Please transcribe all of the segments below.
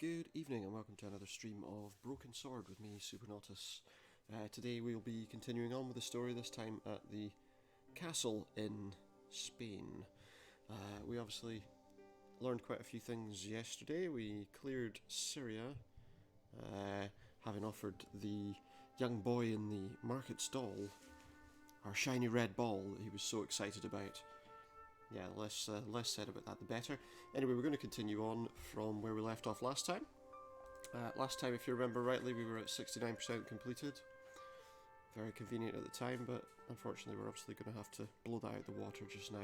Good evening and welcome to another stream of Broken Sword with me, Supernautus. Today we'll be continuing on with the story, this time at the castle in Spain. We obviously learned quite a few things yesterday. We cleared Syria, having offered the young boy in the market stall our shiny red ball that he was so excited about. Yeah, less said about that the better. Anyway, we're going to continue on from where we left off last time. Last time, if you remember rightly, we were at 69% completed. Very convenient at the time, but unfortunately we're obviously going to have to blow that out the water just now.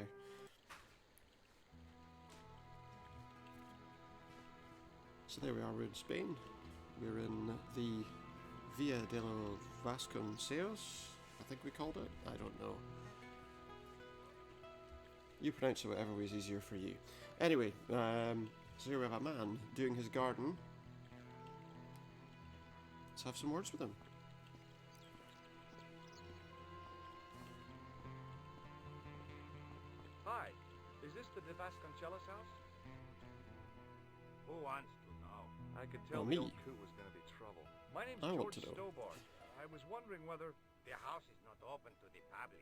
So there we are, we're in Spain. We're in the Via de los Vasconcelos, I think we called it. I don't know. You pronounce it whatever way is easier for you. Anyway, so here we have a man doing his garden. Let's have some words with him. Hi, is this the De Vasconcelos house? Who wants to know? I could tell me. the old coot was going to be trouble. My name's I want George to know. Stobart. I was wondering whether The house is not open to the public.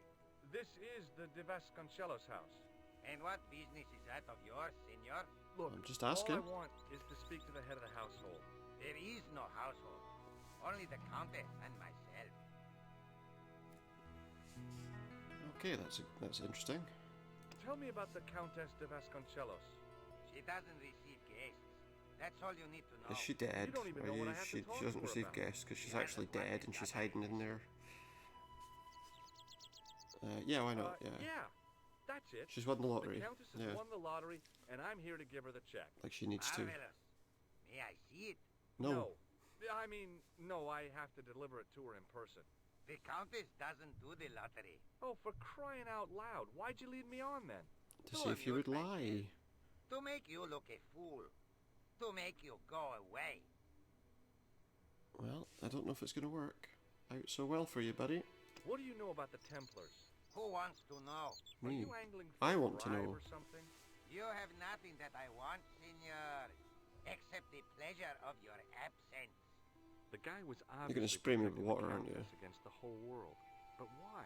this is the De Vasconcelos house. And what business is that of yours, senor? Look, I'm just asking. all I want is to speak to the head of the household. There is no household. Only the countess and myself. Okay, that's interesting. Tell me about the Countess De Vasconcelos. She doesn't receive guests. That's all you need to know. Is she dead? You don't even Or know what I is have she to talk doesn't to her receive about. guests because she's Yeah, actually that's why dead she's and she's got hiding in there. Yeah, why not? Yeah, that's it. She's won the lottery. The Countess has Yeah, won the lottery, and I'm here to give her the check. like she needs to. Marvelous. May I see it? No. No, I have to deliver it to her in person. The countess doesn't do the lottery. Oh, for crying out loud, why'd you lead me on then? To see if you would lie. To make you look a fool. To make you go away. Well, I don't know if it's going to work out so well for you, buddy. What do you know about the Templars? Who wants to know? Are Me. you angling for I a want to bribe know. or something? You have nothing that I want, senor. Except the pleasure of your absence. The guy was gonna obviously spray me with protecting the water, aren't you? Countess against the whole world. But why?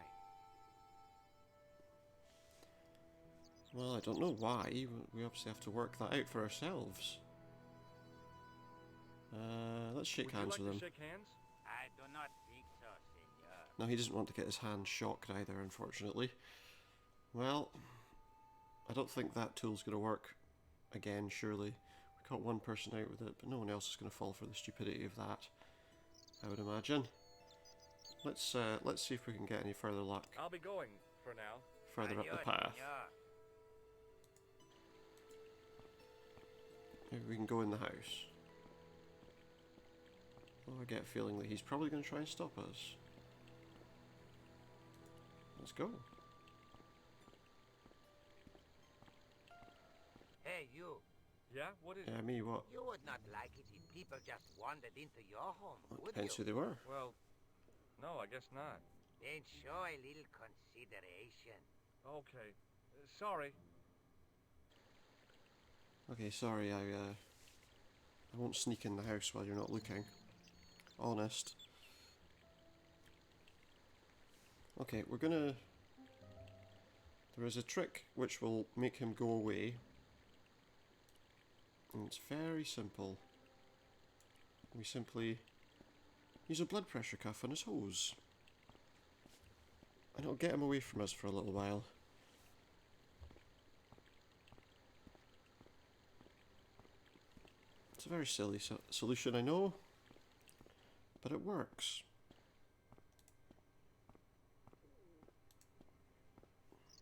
Well, I don't know why. We obviously have to work that out for ourselves. Let's shake Would hands you with like him. to shake hands? I do not think so, senor. No, he doesn't want to get his hand shocked either, unfortunately. Well, I don't think that tool's going to work again, surely. We caught one person out with it, but no one else is going to fall for the stupidity of that, I would imagine. Let's see if we can get any further luck I'll be going for now. further up the Adios, path. senor. Maybe we can go in the house. Oh, I get a feeling that he's probably going to try and stop us. Let's go. Hey, you. Yeah? What is Yeah, it? me, what? You would not like it if people just wandered into your home, Well, would depends who you? they were. Well, no, I guess not. Then show a little consideration. Okay. Sorry. Okay, sorry, I won't sneak in the house while you're not looking. Honest. Okay, we're gonna... There is a trick which will make him go away. And it's very simple. We simply use a blood pressure cuff on his hose. And it'll get him away from us for a little while. It's a very silly solution, I know, but it works.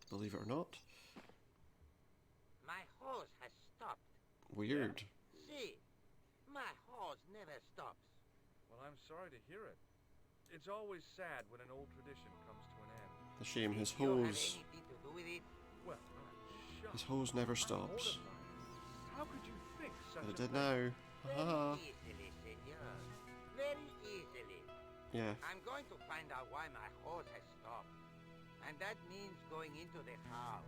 Believe it or not. My hose has stopped. Weird. See, my hose never stops. Well, I'm sorry to hear it. It's always sad when an old tradition comes to an end. A shame his Did you have hose. anything to do with it? Well, I'm shocked. His hose never I'm stops. mortified. How could you think such But a it did thing? now. Haha. Very easily, senor. Very easily. Yeah. I'm going to find out why my hose has stopped. And that means going into the house.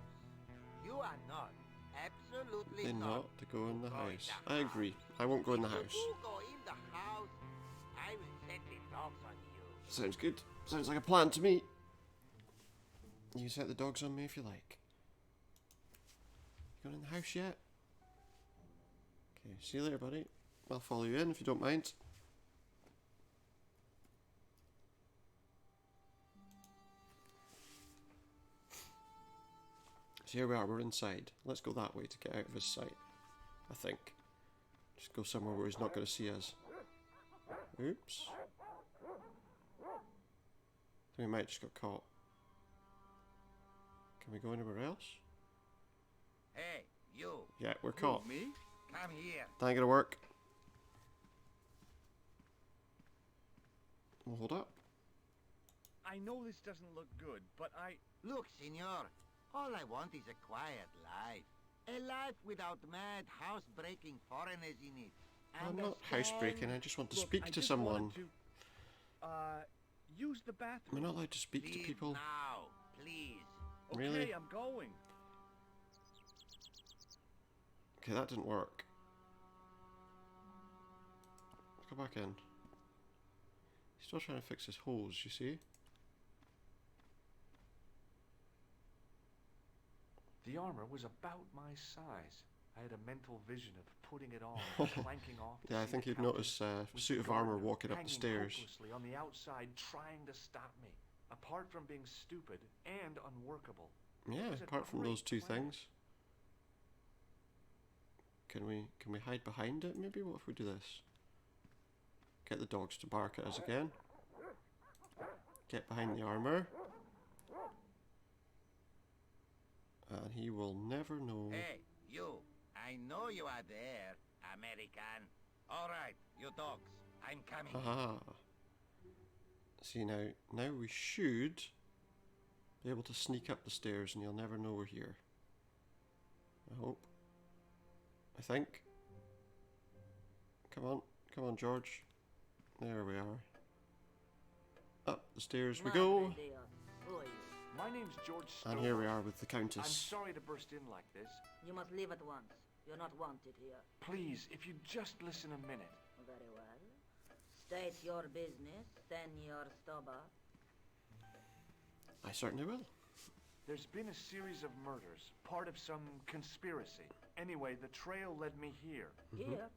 You are not. Absolutely Then not. not to go in the Go house. the I agree. I won't go in the If you house. do go in the house, I will set the dogs on you. Sounds good. Sounds like a plan to me. You can set the dogs on me if you like. You going in the house yet? Okay, see you later, buddy. I'll follow you in if you don't mind. So here we are, we're inside. Let's go that way to get out of his sight, I think. Just go somewhere where he's not going to see us. Oops. I think we might just got caught. Can we go anywhere else? Hey, you. Yeah, we're caught. Me? Come here. That ain't gonna work. Well, hold up. I know this doesn't look good, but Look, senor. All I want is a quiet life. A life without mad, house-breaking foreigners in it. I'm not housebreaking, I just want to look, speak I to just someone. wanted to, use the bathroom. We're not allowed to speak to Leave people. now, please. Okay, Really? I'm going. Okay, that didn't work. Let's go back in. He's still trying to fix his hose, you see? The armor was about my size. I had a mental vision of putting it on and clanking off. to Yeah, I see think the you'd countess notice a with suit the of armour gardener walking up the hanging stairs. hopelessly on the outside, trying to stop me. Apart from being stupid and unworkable. Yeah, was a apart from those great two plan. things. Can we hide behind it maybe? What if we do this? Get the dogs to bark at us again. Get behind the armour. And he will never know. Hey, you. I know you are there, American. All right, you dogs. I'm coming. Aha. See, now we should be able to sneak up the stairs and he'll never know we're here. I hope. I think. Come on, George. There we are. Up the stairs we go. My name's George Stover. And here we are with the I'm Countess. sorry to burst in like this. You must leave at once. You're not wanted here. Please, if you'd just listen a minute. Very well. State your business, Senor Stober. I certainly will. There's been a series of murders, part of some conspiracy. Anyway, the trail led me here. Here?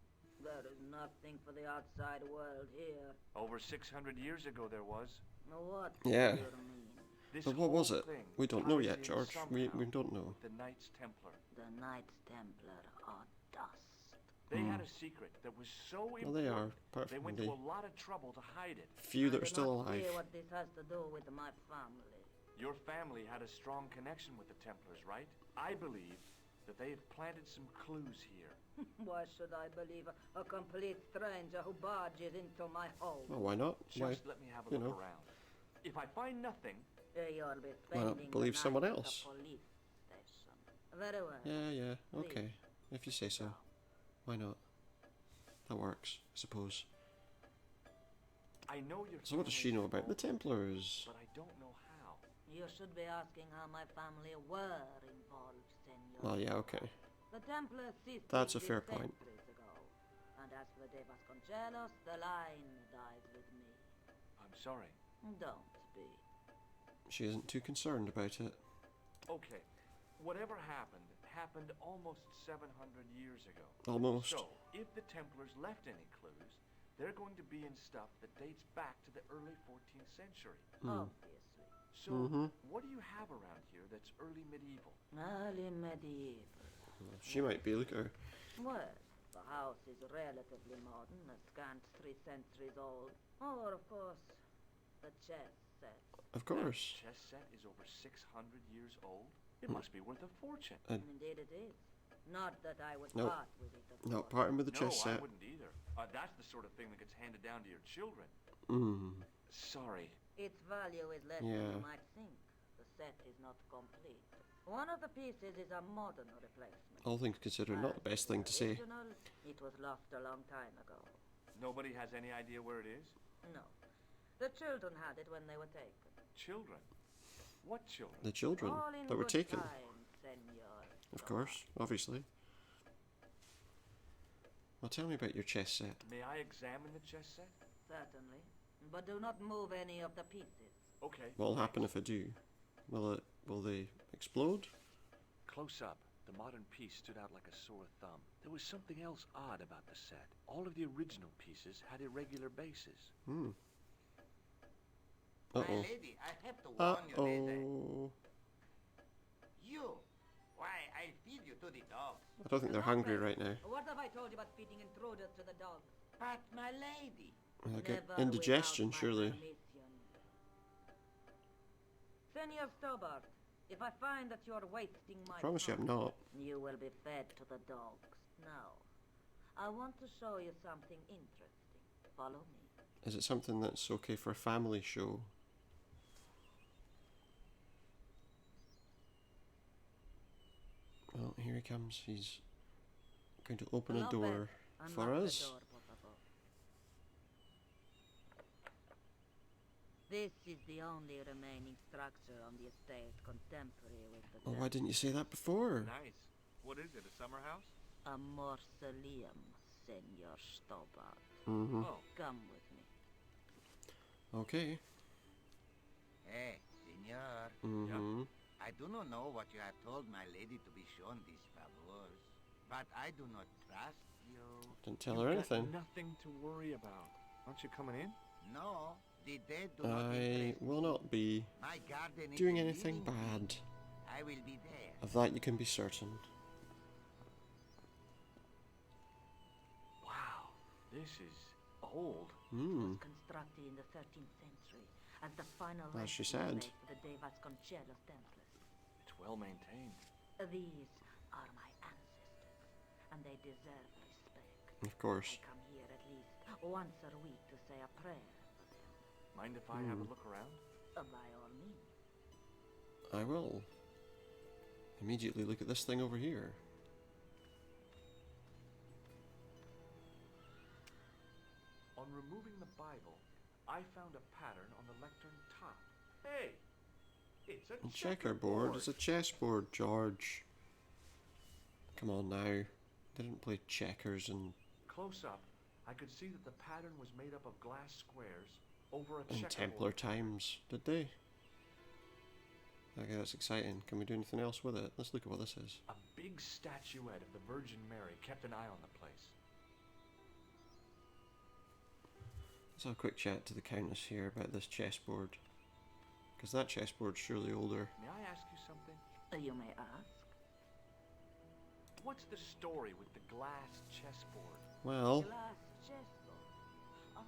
There is nothing for the outside world here. Over 600 years ago there was. What Yeah. do you mean? This But what was whole it? thing We don't know ties yet, in George. We somehow don't know. with the Knights Templar. The Knights Templar are dust. They had a secret that was so important. Well, they are, apart They from went the to a lot of trouble to hide it. few that I are do still not alive. see what this has to do with my family. Your family had a strong connection with the Templars, right? I believe that they have planted some clues here. Why should I believe a complete stranger who barges into my home? Well, why not? Just Why? let me have a you look know. around. If I find nothing, You'll be Why not spending believe the someone night at else? the police station. Very well. Yeah, okay. If you say so. Why not? That works, I suppose. I know your So what does she know about the Templars? But I don't know how. You should be asking how my family were involved, Senor. Well, yeah, okay. The Templars ceased That's a to fair exist point. centuries ago. And as for De Vasconcelos, the line dies with me. I'm sorry. Don't be. She isn't too concerned about it. Okay. Whatever happened, happened almost 700 years ago. Almost. So, if the Templars left any clues, they're going to be in stuff that dates back to the early 14th century. Obviously. So, what do you have around here that's early medieval? Early medieval. She might be, look at her. Well, the house is relatively modern, a scant 3 centuries old. Or, of course, the chess set. Of course. That chess set is over 600 years old? It must be worth a fortune. Indeed it is. Not that I would Nope. part with it, of Not course. parting with the No, chess I set. wouldn't either. That's the sort of thing that gets handed down to your children. Sorry. Its value is less than Yeah. you might think. The set is not complete. One of the pieces is a modern replacement. All things considered, not the best thing to say. Original, it was lost a long time ago. Nobody has any idea where it is? No. The children had it when they were taken. Children? What children? The children All in that were good taken. time, senor. Of course, obviously. Well, tell me about your chess set. May I examine the chess set? Certainly. But do not move any of the pieces. Okay. What'll happen if I do? Will they explode? Close up, the modern piece stood out like a sore thumb. There was something else odd about the set. All of the original pieces had irregular bases. Hmm. My Uh-oh. lady, I have to warn you, lady. Uh-oh. You! Why, I'll feed you to the dogs. I don't think they're hungry right now. What have I told you about feeding intruders to the dogs? But, my lady. They'll get Never indigestion, without my surely. permission. Senor Stobart, if I find that you're wasting my Promise you I'm time, not. you will be fed to the dogs. Now, I want to show you something interesting. Follow me. Is it something that's okay for a family show? Well, here he comes. He's going to open a Lopez, door for unlock the us. door, por favor. This is the only remaining structure on the estate contemporary with the Well, dead. why didn't you say that before? Nice. What is it, a summer house? A mausoleum, Senor Stobart. Mm-hmm. Oh, Come with me. Okay. Hey, senor. Mm-hmm. I do not know what you have told my lady to be shown these favors, but I do not trust you. Didn't tell You've her got anything. nothing to worry about. Aren't you coming in? No, the dead do not I interest will me. not be My garden is doing a anything living thing. bad. I will be there. Of that you can be certain. Wow, this is old. It Hmm. was constructed in the 13th century as the final As she resting said. place for the De Vasconcelos Templars. It's well maintained. These are my ancestors, and they deserve respect. Of course. I come here at least once a week to say a prayer for them. Mind if I have a look around? By all means. I will. Immediately look at this thing over here. On removing the Bible, I found a pattern on the lectern top. Hey! It's a A checkerboard is a chessboard, George. Come on now. They didn't play checkers and Close up, I could see that the pattern was made up of glass squares over a in checkerboard. Templar times, did they? Okay, that's exciting. Can we do anything else with it? Let's look at what this is. A big statuette of the Virgin Mary kept an eye on the place. Let's have a quick chat to the Countess here about this chessboard. Because that chessboard's surely older. May I ask you something? You may ask. What's the story with the glass chessboard? Well, Glass chessboard. Oh.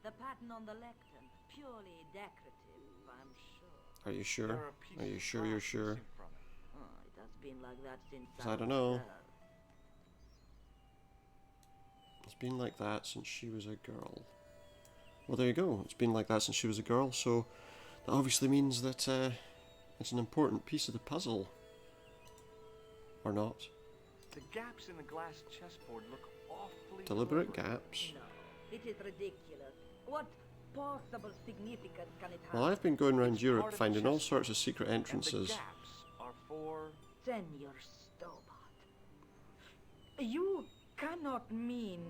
The pattern on the lectern, purely decorative, I'm sure. are you There sure? are pieces Are you of sure you're glass sure? missing from it. Oh, it has been like that since I don't know. was a girl. It's been like that since she was a girl. Well, there you go. It's been like that since she was a girl, so that obviously means that it's an important piece of the puzzle. Or not. The gaps in the glass chessboard look awfully Deliberate gaps. No, it is ridiculous. What possible significance can it have? Well, I've been going around It's Europe part of the finding all chessboard, sorts of secret And the entrances. gaps are for... Senor Stobart. You cannot mean...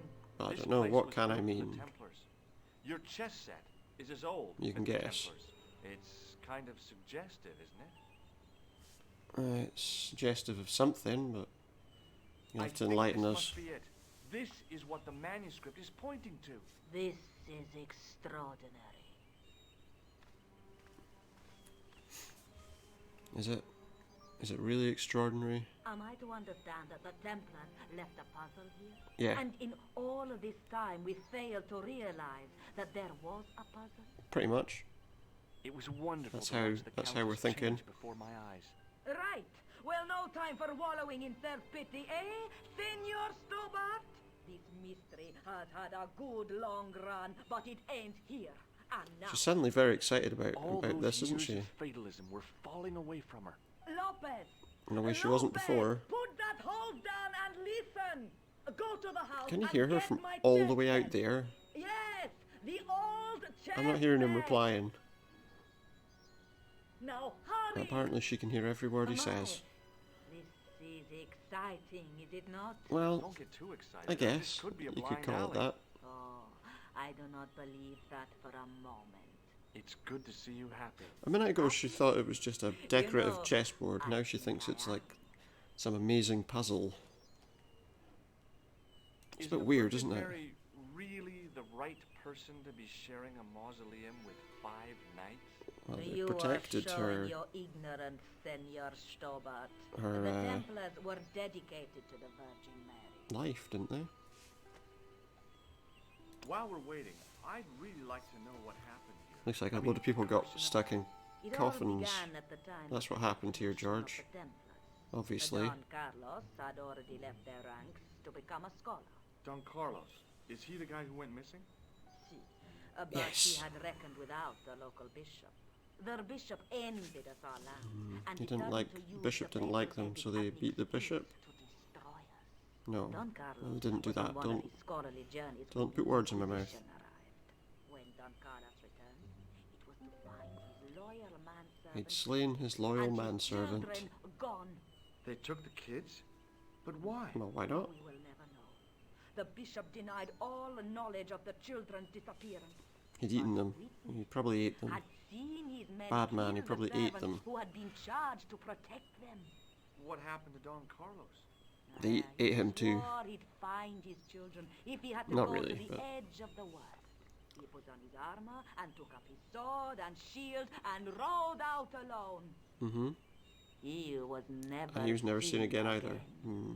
I This don't know, place what was can I built for the mean? Templars. Your chess set is as old You as can the guess. Templars. It's kind of suggestive, isn't it? It's suggestive of something, but you'll I have to think enlighten this us. must be it. This is what the manuscript is pointing to. This is extraordinary. Is it? Is it really extraordinary? Am I to understand that the Templars left a puzzle here? Yeah, And in all of this time, we failed to realize that there was a puzzle? pretty much. It was wonderful That's to how- watch the that's how we're councils thinking. change before my eyes. Right. Well, no time for wallowing in self-pity, eh, Senor Stobart? This mystery has had a good long run, but it ain't here. And now, She's suddenly very excited about All about those this, isn't years she? of fatalism were falling away from her. Lopez! In a way she wasn't Lopez, before. Put that hose down and listen! Go to the house Can you and hear her get from my all the way chess out set. there? Yes! The old chess I'm not hearing him set. replying. Now hurry! Apparently she can hear every word he Come on. says. This exciting, is it not? Well, Don't get too excited. I This guess could be a you blind could call alley. it that. Oh, I do not believe that for a moment. It's good to see you happy. A minute ago she thought it was just a decorative know, chessboard. Now she thinks it's like some amazing puzzle. It's a bit the weird, Virgin isn't it? Mary really the right person to be sharing a mausoleum with 5 knights? Well, they You protected are showing her. your ignorance, Senor Stobart. Her, The Templars were dedicated to the Virgin Mary. Life, didn't they? While we're waiting, I'd really like to know what happened here. Looks like a load of people got stuck in It all coffins. began at the time That's of what the happened here, Constitution of George. the Templars. Obviously. Don Carlos had already left their ranks to become a scholar. Don Carlos, is he the guy who went missing? See, but Yes. he had reckoned without the local bishop. Their bishop envied us all land, and he didn't determined like- to use bishop the didn't like them, so they fabricated beat the ethnic bishop. feast to destroy us. No. Don Carlos Well, they didn't do was on that. one of Don't. his scholarly journeys don't when put the words in my mouth. Inquisition arrived. When Don Carlos returned, it was to find his loyal manservant He'd slain his loyal and his manservant. children gone. They took the kids? But why? Well, why not? We will never know. The bishop denied all knowledge of the children's disappearance. He'd eaten them. He probably ate them. Had seen his men Bad man, he kill probably the ate servants them. who had been charged to protect them. What happened to Don Carlos? They ate him too. Swore he'd find his children if he had to Not go really, to the but- edge of the world. He put on his armor and took up his sword and shield and rode out alone. Mm-hmm. He was never And he was never seen again either. Hmm.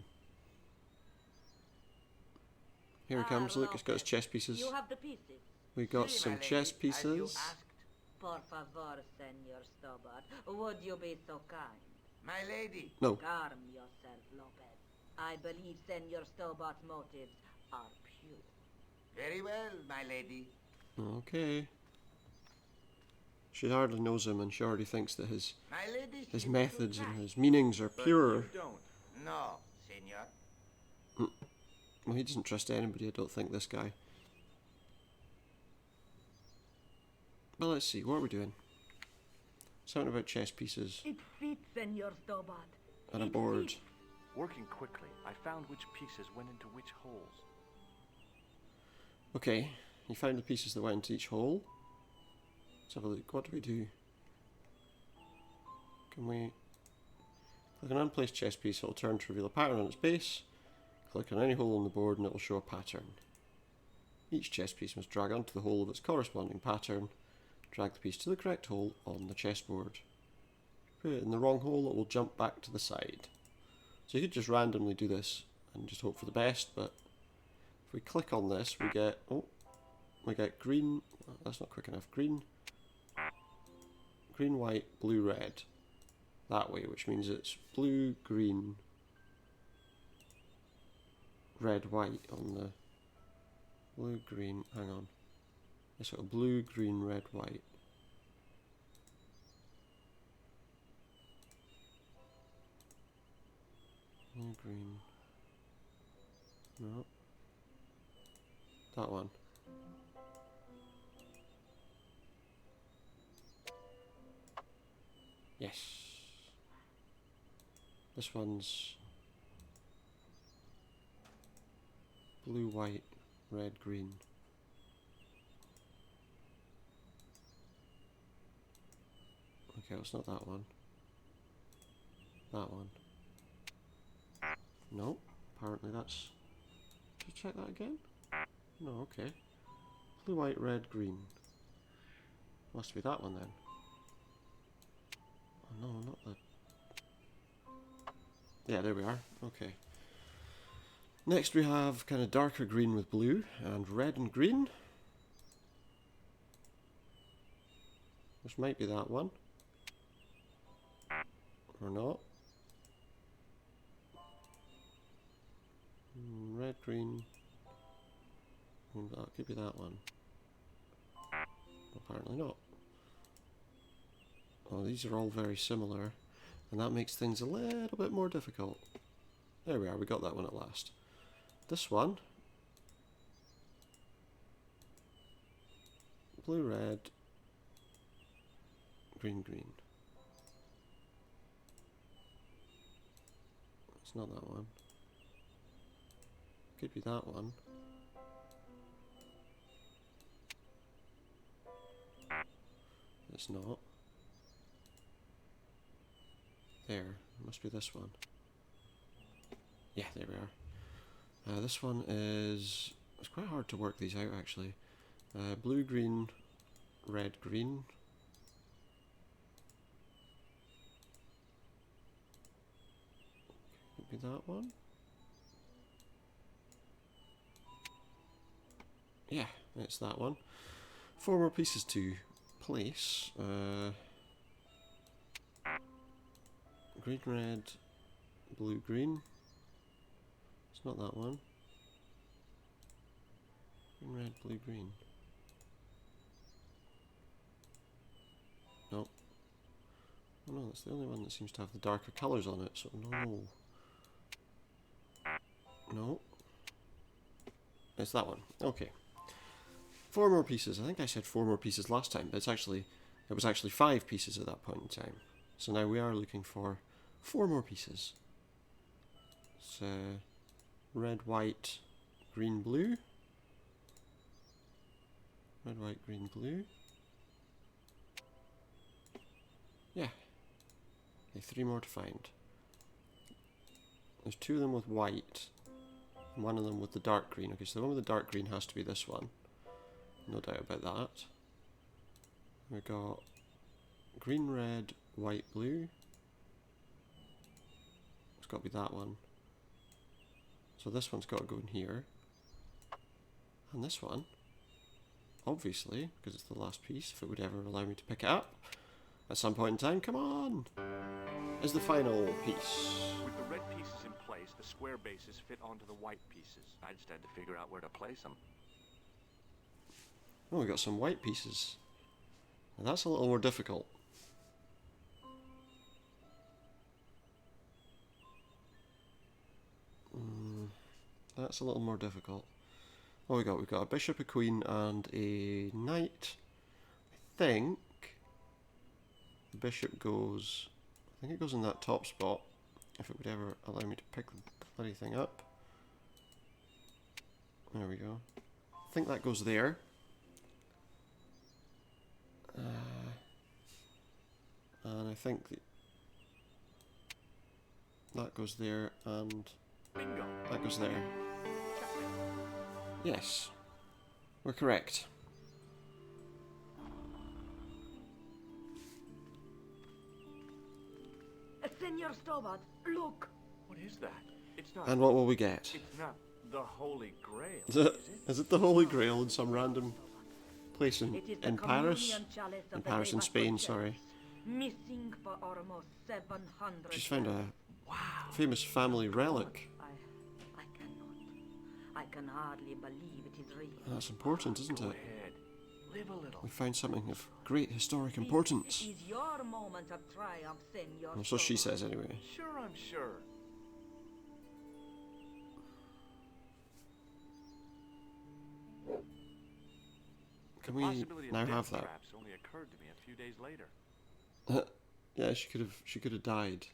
Here he comes, look, he's got his chess pieces. You have the pieces. We got Si, some my chess lady, as you pieces. asked. Por favor, Senor Stobart, would you be so kind? My lady, No. Calm yourself, Lopez. I believe Senor Stobart's motives are pure. very well, my lady. Okay. She hardly knows him and she already thinks that his My lady, his seems methods to and try. his meanings are But pure. you don't. No, senor. Well, he doesn't trust anybody, I don't think, this guy. Well, let's see, what are we doing? Something about chess pieces It fits, Senor Stobart. and a It board. fits. Working quickly, I found which pieces went into which holes. Okay, you found the pieces that went into each hole. Let's have a look. What do we do? Can we click on unplaced chess piece? It'll turn to reveal a pattern on its base. Click on any hole on the board and it will show a pattern. Each chess piece must drag onto the hole of its corresponding pattern. Drag the piece to the correct hole on the chessboard. Put it in the wrong hole, it will jump back to the side. So you could just randomly do this and just hope for the best, but if we click on this, we get green. That's not quick enough. Green, white, blue, red. That way, which means it's blue, green, red, white on the blue, green. Hang on. It's sort of blue, green, red, white. Blue, green. No. That one. Yes. This one's blue, white, red, green. Okay, well, it's not that one. That one. No, apparently that's... Should I check that again? No, okay. Blue, white, red, green. Must be that one then. Oh no, not the... Yeah, there we are. Okay. Next we have kind of darker green with blue, and red and green. Which might be that one. Or not. Red, green. That could be that one. Apparently not. Oh, these are all very similar, and that makes things a little bit more difficult. There we are, we got that one at last. This one. Blue, red. Green, green. It's not that one. Could be that one. It's not. There. It must be this one. Yeah, there we are. This one is... It's quite hard to work these out, actually. Blue, green, red, green. Could be that one. Yeah, it's that one. 4 more pieces to place. Green, red, blue, green. It's not that one. Green, red, blue, green. No. Oh no, that's the only one that seems to have the darker colours on it, so no. No. It's that one. Okay. 4 more pieces. I think I said 4 more pieces last time, but it was actually 5 pieces at that point in time. So now we are looking for 4 more pieces. It's red, white, green, blue. Red, white, green, blue. Yeah. Okay, 3 more to find. There's 2 of them with white, and 1 of them with the dark green. Okay, so the one with the dark green has to be this one. No doubt about that. We got green, red, white, blue. It's got to be that one. So this one's got to go in here. And this one, obviously, because it's the last piece, if it would ever allow me to pick it up at some point in time, come on, is the final piece. With the red pieces in place, the square bases fit onto the white pieces. I just had to figure out where to place them. Oh, we got some white pieces. Now that's a little more difficult. That's a little more difficult. What we got? We've got a bishop, a queen, and a knight. I think the bishop goes... I think it goes in that top spot, if it would ever allow me to pick the bloody thing up. There we go. I think that goes there. And I think that goes there, and Bingo. that goes there. Yes, we're correct. Senor Stobart, look! What is that? It's not... And what will we get? It's not the Holy Grail, Is it, is it the Holy Grail in some random place It is the in Paris? communion chalice of In the Paris, in Deva Spain, Conscience, sorry. Missing for almost 700 Just found a Wow. famous family relic. I cannot. I can hardly believe it is real. That's important, isn't Go it? ahead. Live a little. We found something of great historic importance. It is your moment of triumph, Senor Well, so she Stobart. says anyway. Sure, I'm sure. Can The we possibility of now death have that? traps only occurred to me a few days later. Yeah, she could have died,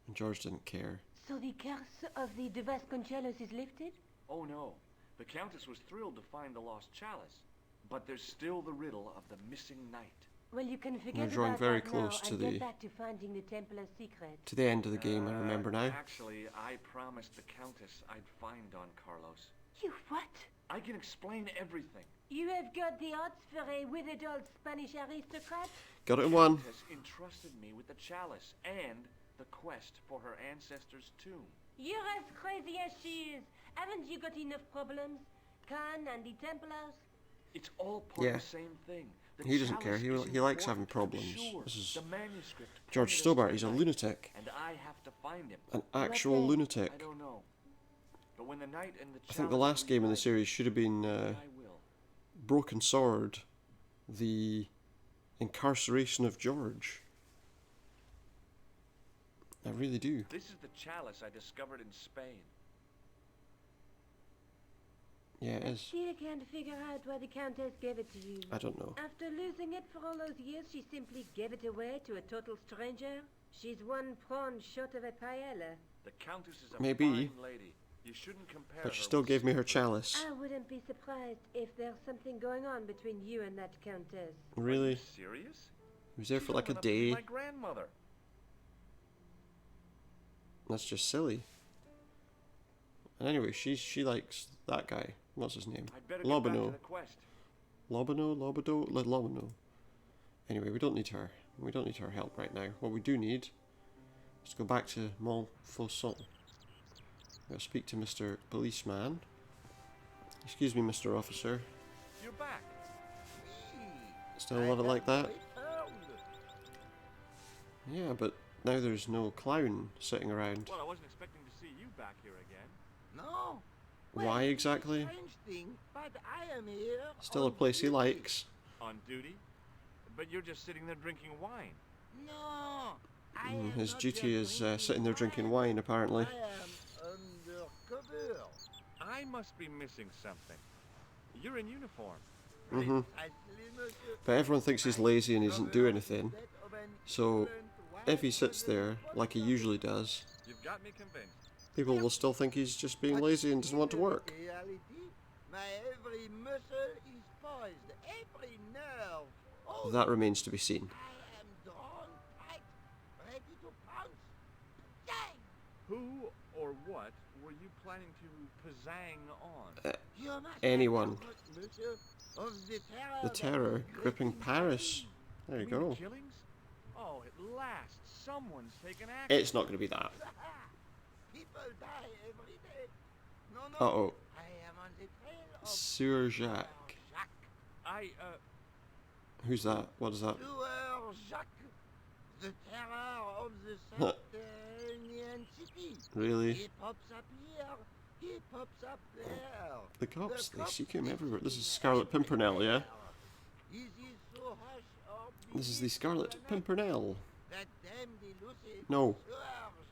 and George didn't care. So the curse of the De Vasconcelos is lifted? Oh no, the Countess was thrilled to find the lost chalice, but there's still the riddle of the missing knight. Well, you can forget drawing about very that close now to and the- get back to finding the Templars' secret. To the end of the game, I remember now. Actually, I promised the Countess I'd find Don Carlos. You what? I can explain everything. You have got the odds for a withered old Spanish aristocrat? Got it in one. Countess entrusted me with the chalice and the quest for her ancestor's tomb. You're as crazy as she is. Haven't you got enough problems? Khan and the Templars? It's all part Yeah. of the same thing. The He doesn't care. chalice is He likes having important, problems. Sure. This is the manuscript George pointed us Stobart. to He's a the knight, lunatic. and I have to find him. An actual that? lunatic. I don't know. But when the knight and the I think the chalice last game in the reunite, series should have been I will. Broken Sword, the incarceration of George. I really do. This is the chalice I discovered in Spain. Yeah, it I is. still can't figure out why the Countess gave it to you. I don't know. After losing it for all those years, she simply gave it away to a total stranger? She's one prawn short of a paella. The Countess is a Maybe. fine lady. You shouldn't compare But she her still with gave me her Siegfried. chalice. I wouldn't be surprised if there's something going on between you and that countess. Are Really? you serious? He was there She's for like a old enough to be day. my grandmother. That's just silly. And anyway, she likes that guy. What's his name? I'd better get back to Lobino. the quest. Lobino. Anyway, we don't need her. We don't need her help right now. What we do need is to go back to Montfaucon. I'll speak to Mr. Policeman. Excuse me, Mr. Officer. You're back. Still love it like that? Yeah, but now there's no clown sitting around. Well, I wasn't expecting to see you back here again. No. Why exactly? Strange thing, but I am here. Still a on place he duty. likes. On duty? But you're just sitting there drinking wine. No. I am His not duty just is sitting there drinking wine, apparently. I am undercover. I must be missing something. You're in uniform. Mm-hmm. Precisely, monsieur. But everyone thinks he's lazy and he doesn't do anything. That of an So, ignorant if he sits there, like he usually does, You've got me convinced. people will still think he's just being lazy and doesn't want to work. Reality, my every muscle is poised, every nerve. Oh, That remains to be seen. I am drawn tight, ready to pounce. Bang! Who or what were you planning to pizzang on? You must Anyone. have heard, monsieur, of the terror. The that terror is gripping gripping Paris. There you mean go. killings? Oh, at last, someone's taken action. It's not going to be that. People die every day. No, no. Uh-oh. I am on the trail of Sieur Jacques. Jacques. I, Who's that? What is that? Sieur Jacques, the terror of the subterranean city. Really? He pops up here. He pops up there. The cops, they cops seek him seek everywhere. This him is Scarlet Pimpernel, yeah? Is he so hush or This is the be Scarlet it Pimpernel. that damned elusive No. Sieur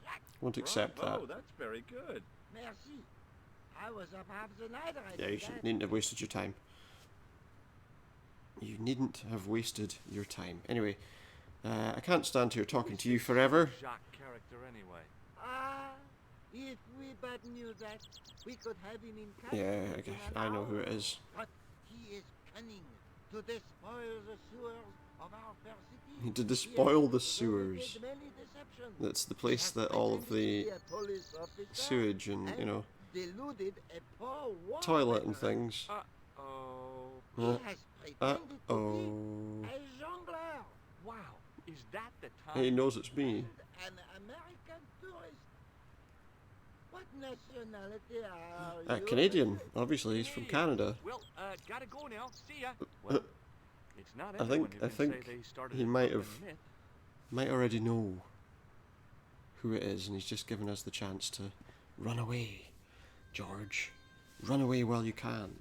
Jacques? Won't accept bravo, that. that's very good. Merci. I was up half the night. Yeah, you needn't have wasted your time. You needn't have wasted your time. Anyway, I can't stand here talking to you forever. Jacques character anyway. Ah, if we but knew that, we could have him in Yeah, custody okay, in an I know who hour. it is. But he is cunning to despoil the sewers of our fair city. He did He has despoil the committed sewers. many deceptions. That's the He place has that all of the pretended to be a police officer sewage and, you know, deluded a poor war toilet and veteran. things. Uh-oh. He Uh, has pretended to be Uh-oh. a jongleur. Wow, is that the time? He knows it's me. And an American tourist. What nationality are you? Canadian. Obviously, he's from Canada. Well, gotta go now. See ya. Well, it's not I everyone think- who I can think say they started he a might urban have- myth. Might already know who it is, and he's just given us the chance to run away. George, run away while you can.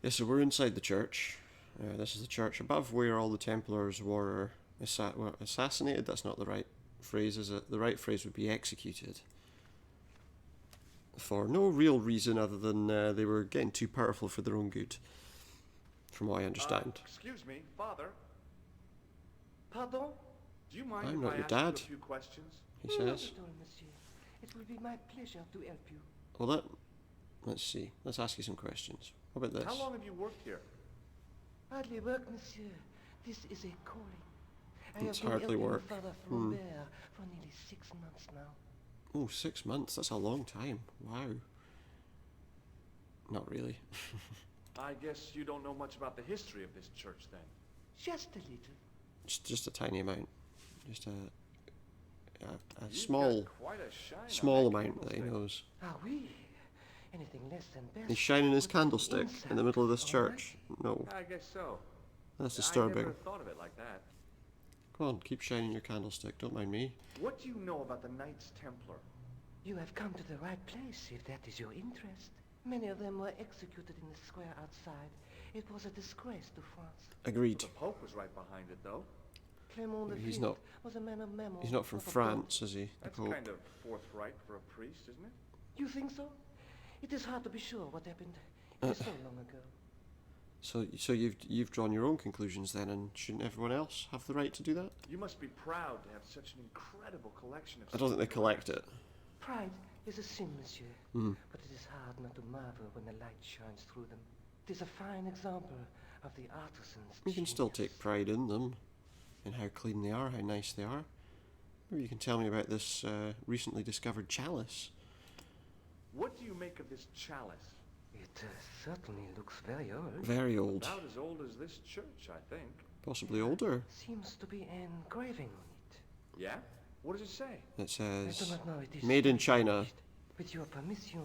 Yeah, so we're inside the church. This is the church above where all the Templars were assassinated. That's not the right phrase, is it? The right phrase would be executed. For no real reason other than they were getting too powerful for their own good, from what I understand. Excuse me, Father. Pardon? Do you mind I'm if not I your ask dad. you a few questions? He Not says. at all, monsieur. It will be my pleasure to help you. Well, let's see. Let's ask you some questions. What about this? How long have you worked here? Hardly work, monsieur. This is a calling. I It's have been hardly helping work. Father Hmm. Flaubert for nearly 6 months now. Oh, 6 months. That's a long time. Wow. Not really. I guess you don't know much about the history of this church then. Just a little. Just a tiny amount. Just a You've small got quite a shine on small that amount that he candlestick. knows. Ah, oui. Anything less than best. He's shining his would be candlestick in the middle of this insult, all right? church. No, I guess so. that's I disturbing. never thought of it like that. Come on, keep shining your candlestick. Don't mind me. What do you know about the Knights Templar? You have come to the right place, if that is your interest. Many of them were executed in the square outside. It was a disgrace to France. Agreed. The Pope was right behind it, though. Clement He's V not- was a man of memory. He's not from of a France, is he? The That's Pope. kind of forthright for a priest, isn't it? You think so? It is hard to be sure what happened. It is so long ago. So you've drawn your own conclusions then, and shouldn't everyone else have the right to do that? You must be proud to have such an incredible collection of... I don't think they collect it. Pride is a sin, monsieur. Mm. But it is hard not to marvel when the light shines through them. It is a fine example of the artisan's You can still genius. take pride in them, in how clean they are, how nice they are. Maybe you can tell me about this recently discovered chalice. What do you make of this chalice? It certainly looks very old. Very old. About as old as this church, I think. Possibly older. Seems to be an engraving on it. Yeah? What does it say? It I says, do not know. It is made in still China. polished. With your permission,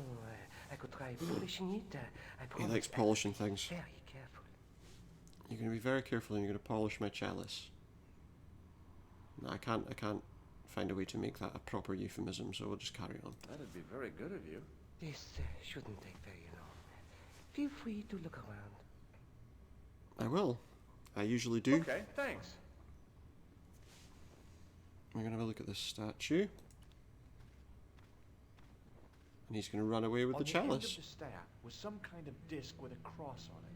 I could try polishing it. I He promise likes I will polishing be things. Very careful. You're going to be very careful and you're going to polish my chalice. No, I can't find a way to make that a proper euphemism, so we'll just carry on. That'd be very good of you. This shouldn't take very long. Feel free to look around. I will. I usually do. Okay, thanks. We're going to have a look at this statue. And he's going to run away with On the the end chalice. of the staff was some kind of disc with a cross on it.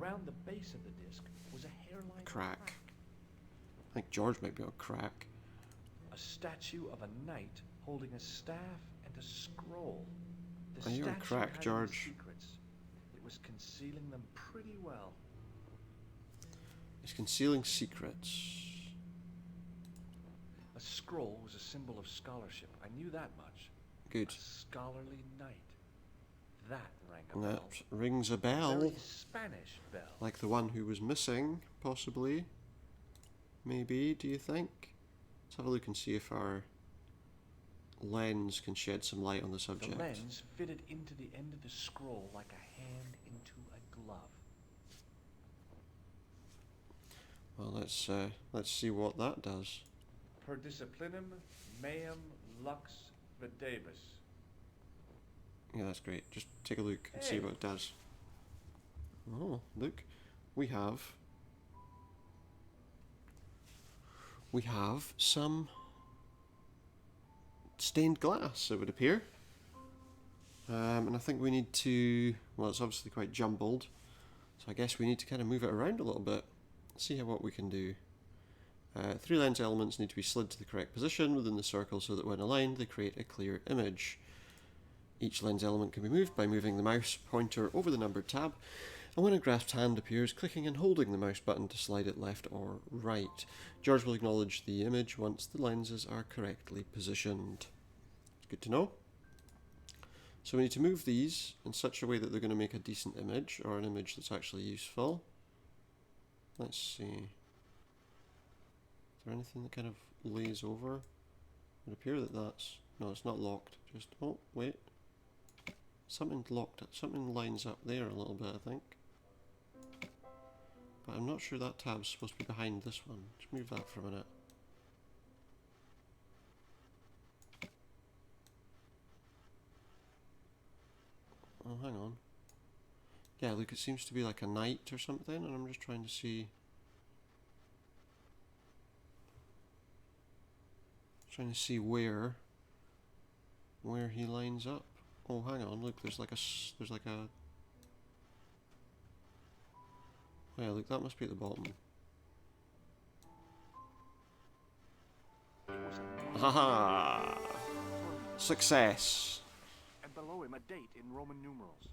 Around the base of the disc was a hairline Crack. I think George might be on crack. A statue of a knight holding a staff and a scroll. The Are you on statue crack, had George? secrets. It was concealing them pretty well. He's concealing secrets. A scroll was a symbol of scholarship. I knew that much. Good. A scholarly knight. That rang a bell. That rings a bell. Very Spanish bell. Like the one who was missing, possibly. Maybe, do you think? Let's have a look and see if our lens can shed some light on the subject. The lens fitted into the end of the scroll like a hand into a glove. Well, let's see what that does. Per disciplinum meum lux videbus. Yeah, that's great. Just take a look and see Hey. what it does. Oh, look. We have some stained glass, it would appear. And I think we need to, well, it's obviously quite jumbled, so I guess we need to kind of move it around a little bit. See what we can do. 3 lens elements need to be slid to the correct position within the circle so that when aligned they create a clear image. Each lens element can be moved by moving the mouse pointer over the numbered tab, and when a grasped hand appears, clicking and holding the mouse button to slide it left or right. George will acknowledge the image once the lenses are correctly positioned. It's good to know. So we need to move these in such a way that they're going to make a decent image, or an image that's actually useful. Let's see. Is there anything that kind of lays over? It would appear that that's... No, it's not locked. Just... Oh, wait. Something's locked. Something lines up there a little bit, I think. But I'm not sure that tab's supposed to be behind this one. Just move that for a minute. Oh, hang on. Yeah, look, it seems to be like a knight or something, and I'm just trying to see... Trying to see where he lines up. Oh, hang on, look, there's like a... Oh yeah, look, that must be at the bottom. It was a Haha! Success! and below him a date in Roman numerals.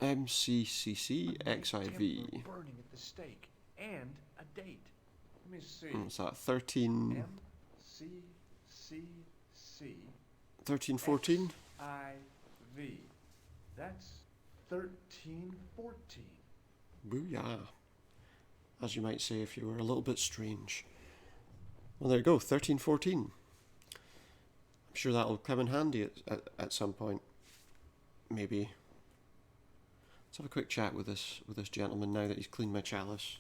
MCCC A knight XIV. Templar burning at the stake, and a date. Let me see. What's that? 13... MCCC 1314? IV. That's 1314. Booyah. As you might say if you were a little bit strange. Well, there you go, 1314. I'm sure that'll come in handy at some point. Maybe. Let's have a quick chat with this gentleman now that he's cleaned my chalice.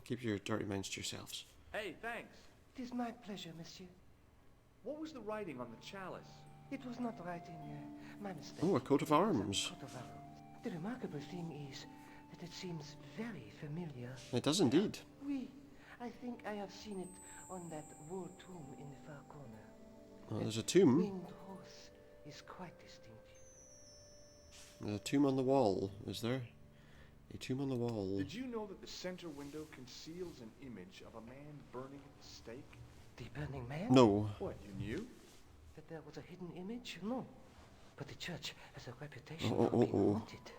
Keep your dirty minds to yourselves. Hey, thanks. It is my pleasure, monsieur. What was the writing on the chalice? It was not writing, my mistake. Oh, a coat of arms. Coat of arms. The remarkable thing is that it seems very familiar. It does indeed. Oui, I think I have seen it on that wall tomb in the far corner. Well, there's a tomb. Winged horse is quite distinctive. A tomb on the wall, is there? A tomb on the wall. Did you know that the center window conceals an image of a man burning at the stake? The burning man? No. What, you knew? That there was a hidden image? No. But the church has a reputation Oh, for oh, being oh. haunted.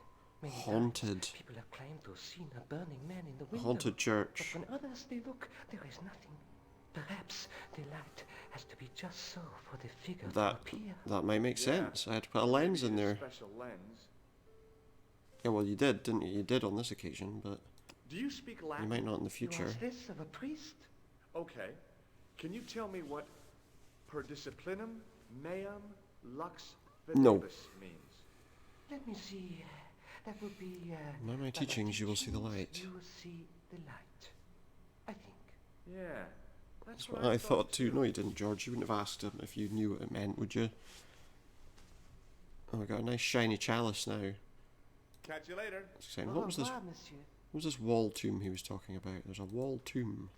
Many Haunted. times people have claimed to have seen a burning man in the window. Haunted church. But when others they look, there is nothing. Perhaps the light has to be just so for the figure to appear. That might make Yeah. sense. I had to put a lens in Maybe there. a special lens. Yeah, well, you did, didn't you? You did on this occasion, but Do you speak you Latin? might not in the You future. ask this of a priest? Okay. Can you tell me what per disciplinum meam lux No. videbis means? Let me see. That would be. By my by teachings, you will see the teachings, light. You will see the light. I think. Yeah. That's what I thought too. No, you didn't, George. You wouldn't have asked him if you knew what it meant, would you? Oh, we got a nice shiny chalice now. Catch you later. That's exciting. What was this? Monsieur. What was this wall tomb he was talking about? There's a wall tomb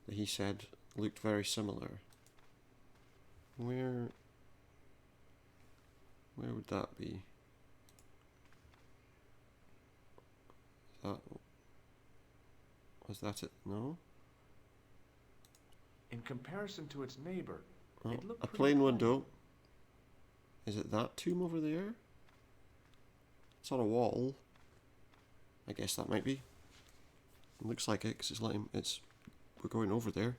that he said looked very similar. Where would that be? Was that it? No? In comparison to its neighbor, Oh, it looked a pretty plain window. Is it that tomb over there? It's on a wall. I guess that might be. It looks like it because it's like we're going over there.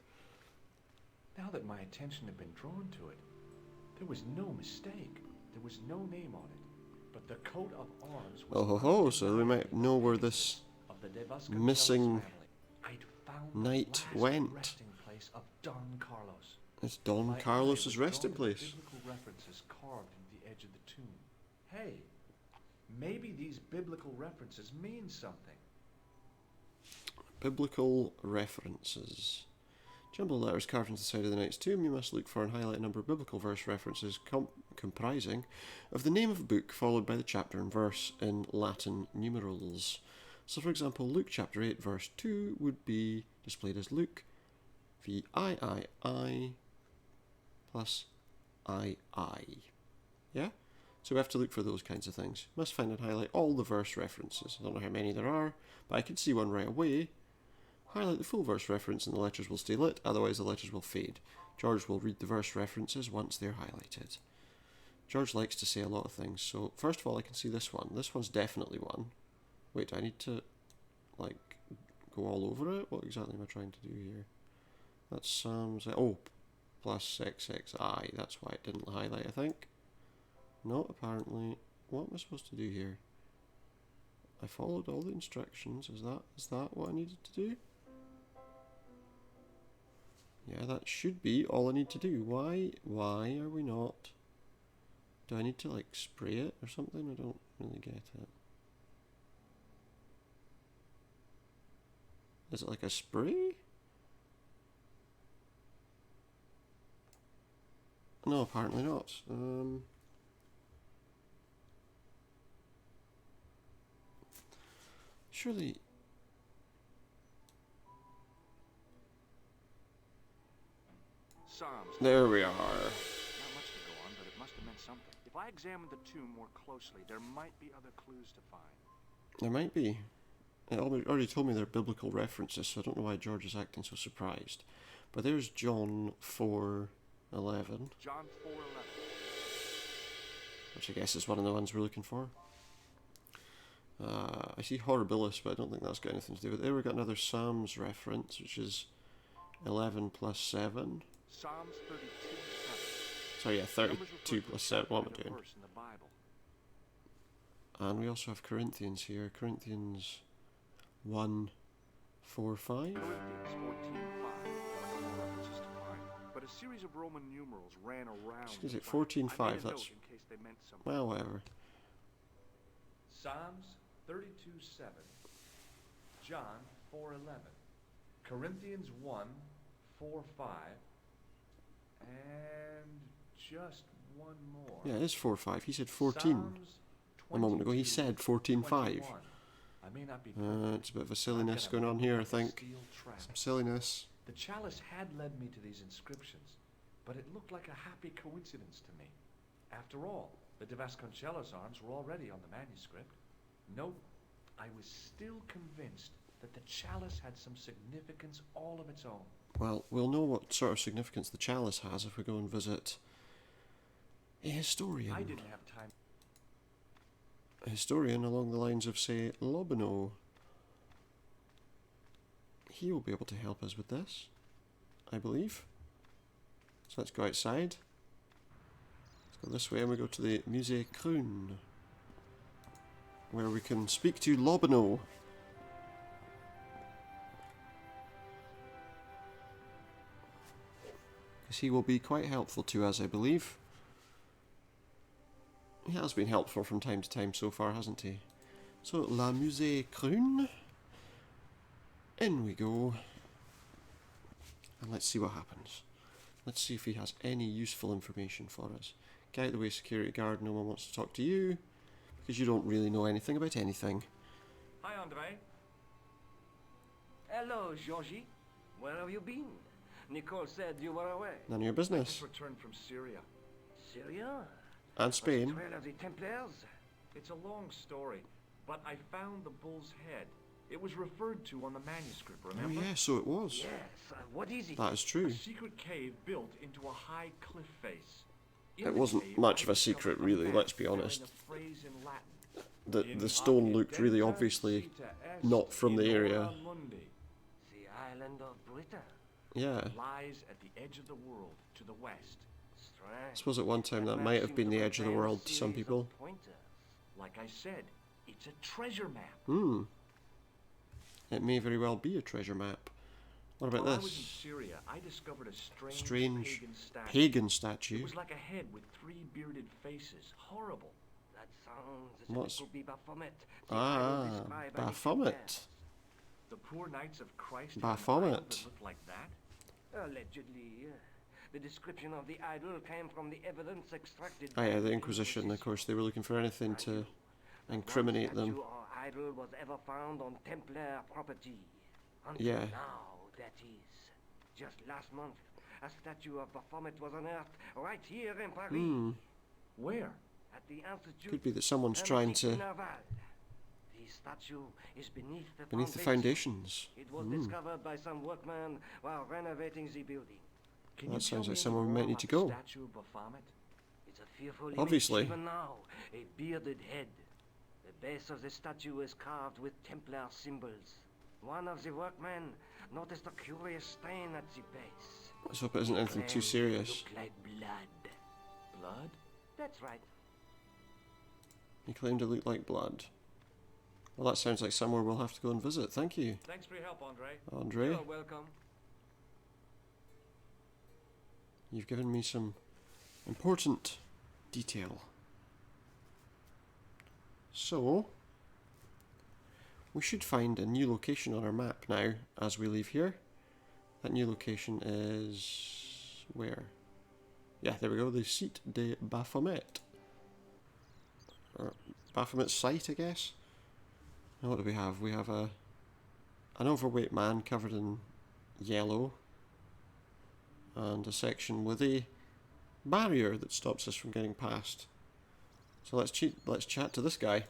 Now that my attention had been drawn to it, there was no mistake. There was no name on it, but the coat of arms was Oh ho ho! So we might know where this of the De missing family. I'd found knight the last went. resting place of Don Carlos. It's Don My eye Carlos's was resting drawn to the place. Biblical references carved into the edge of the tomb. Hey, maybe these biblical references mean something. Biblical references. Jumbled letters carved into the side of the knight's tomb. You must look for and highlight a number of biblical verse references comprising of the name of a book followed by the chapter and verse in Latin numerals. So, for example, Luke chapter 8 verse 2 would be displayed as Luke VIII plus II. Yeah? So we have to look for those kinds of things. Must find and highlight all the verse references. I don't know how many there are, but I can see one right away. Highlight the full verse reference and the letters will stay lit, otherwise the letters will fade. George will read the verse references once they're highlighted. George likes to say a lot of things, so first of all I can see this one. This one's definitely one. Wait, do I need to, like, go all over it? What exactly am I trying to do here? That's Psalms, oh, plus XXI, that's why it didn't highlight, I think. No, apparently. What am I supposed to do here? I followed all the instructions, is that what I needed to do? Yeah, that should be all I need to do. Why are we not? Do I need to, like, spray it or something? I don't really get it. Is it like a spray? No, apparently not. Surely... Psalms. There we are. Not much to go on, but it must have meant something. If I examined the tomb more closely, there might be other clues to find. There might be. It already told me they're biblical references, so I don't know why George is acting so surprised. But there's John 4:11, John 4:11. which I guess is one of the ones we're looking for. I see Horribilis, but I don't think that's got anything to do with it. There we got another Psalms reference, which is 11 plus 7. Psalms 32:7. So yeah, Numbers 32 refer to plus a 7. What am I chapter and a doing? verse in the Bible. And we also have Corinthians here. Corinthians 1, 4, 5. Corinthians 14:5. There were no references to find, but a series of Roman numerals ran around. Excuse me, the Bible. 14:5, I made a that's- note in case they meant something. Well, whatever. Psalms 32:7. John 4:11. Corinthians 1:4-5. And just one more. Yeah, it is 4, 5. He said 14. Psalms A moment ago he 22, said 14:5. 21. I may not be It's a bit of a silliness going on here, I think. Steel trap. Some silliness. The chalice had led me to these inscriptions, but it looked like a happy coincidence to me. After all, The de Vasconcellos arms were already on the manuscript. Note, I was still convinced that the chalice had some significance all of its own. Well, we'll know what sort of significance the chalice has if we go and visit a historian. I didn't have time. A historian along the lines of, say, Lobino. He will be able to help us with this, I believe. So let's go outside. Let's go this way and we go to the Musée Kroon, where we can speak to Lobino. Because he will be quite helpful to us, I believe. He has been helpful from time to time so far, hasn't he? So, La Musée Kroon. In we go. And let's see what happens. Let's see if he has any useful information for us. Get out of the way, security guard. No one wants to talk to you. Because you don't really know anything about anything. Hi, Andre. Hello, Georgie. Where have you been? Nicole said you were away. None of your I business. just returned from Syria. Syria? And Spain. Trail of the Templars? It's a long story, but I found the bull's head. It was referred to on the manuscript, Oh remember? yeah, so it was. Yes. What is it? That is true. A secret cave built into a high cliff face. In It the wasn't cave, much I of a discovered secret, a really, map let's be bearing honest. a phrase in Latin. The stone looked really obviously not from the area. Mundi The island of Britain. Yeah. lies at the edge of the world to the west. Strange. I suppose at one time that might have been the edge of the world to some people. Like I said, it's a treasure map. Hmm. It may very well be a treasure map. What about While I was in this? Syria, I discovered a Strange pagan statue. pagan It statue. was like a head with 3 bearded faces. Horrible. That sounds as What's- if it could be Baphomet. the idol Ah, described by the Baphomet. The poor Knights of Christ had an Baphomet. idol that looked like that. Allegedly. The description of the idol came from the evidence extracted Ah, by yeah, the Inquisition, of course, they were looking for anything to incriminate them. No statue or idol was ever found on Templar property. Until Yeah. now, that is. Just last month, a statue of Baphomet was unearthed right here in Paris. Hmm. Where? At the Institute Could be that someone's trying Hermetique to... Naval. The statue is beneath the foundations. It was Hmm. discovered by some workmen while renovating the building. Can That you sounds tell like me somewhere we any might more need to about go. the statue of Baphomet? It's a fearful image Obviously. even now. A bearded head. The base of the statue is carved with Templar symbols. One of the workmen noticed a curious stain at the base. Let's hope it isn't anything too Claimed it serious. looked like blood. Blood? That's right. He claimed to look like blood. Well, that sounds like somewhere we'll have to go and visit. Thank you, Thanks for your help, Andre. Andre. You're welcome. You've given me some important detail. So, we should find a new location on our map now as we leave here. That new location is... where? Yeah, there we go, the Site de Baphomet. Or Baphomet's site, I guess. Now what do we have? We have an overweight man covered in yellow. And a section with a barrier that stops us from getting past. So let's chat to this guy.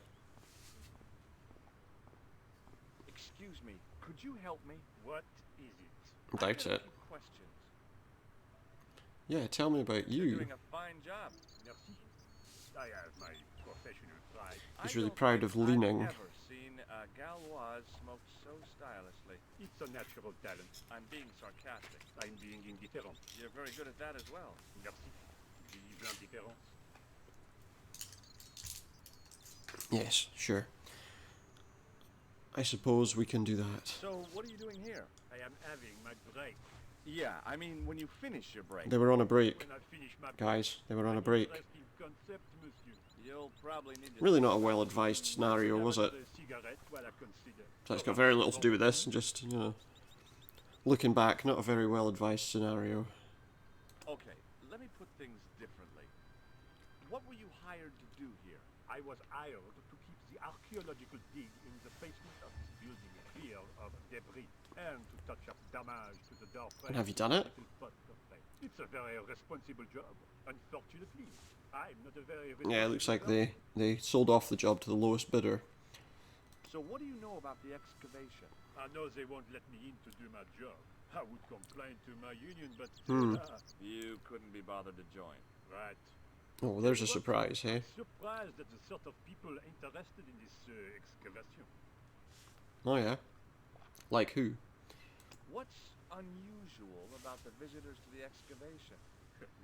Excuse me, could you help me? What is it? Doubt I've got a it. few questions. Yeah, tell me about You're you. doing a fine job. Merci. I have my professional pride. He's I really don't proud think of leaning. I've never seen a Gauloise smoke so stylishly. It's a natural talent. I'm being sarcastic. I'm being indifferent. You're very good at that as well. Merci. Vive l'indifférence. Yes, sure. I suppose we can do that. So, what are you doing here? I am having my break. Yeah, I mean, when you finish your break. They were on a break, When I finish my guys. They were on a I'm break. interested in concept, monsieur. You'll probably need to... Really not a well-advised scenario, was it? Have a cigarette while I consider. So it's got very little to do with this, and just, you know, looking back, not a very well-advised scenario. Okay, let me put things differently. What were you hired to do here? I was hired to keep the archaeological dig in the basement of this building clear of debris and to touch up damage to the door frame. And have you done it? It's a very responsible job. Unfortunately, I'm not a very Yeah, it looks like responsible they sold off the job to the lowest bidder. So what do you know about the excavation? I know they won't let me in to do my job. I would complain to my union, but You couldn't be bothered to join. right. Oh, there's a surprise, hey? Surprised at the sort of people interested in this excavation. Oh yeah. Like who? What's unusual about the visitors to the excavation?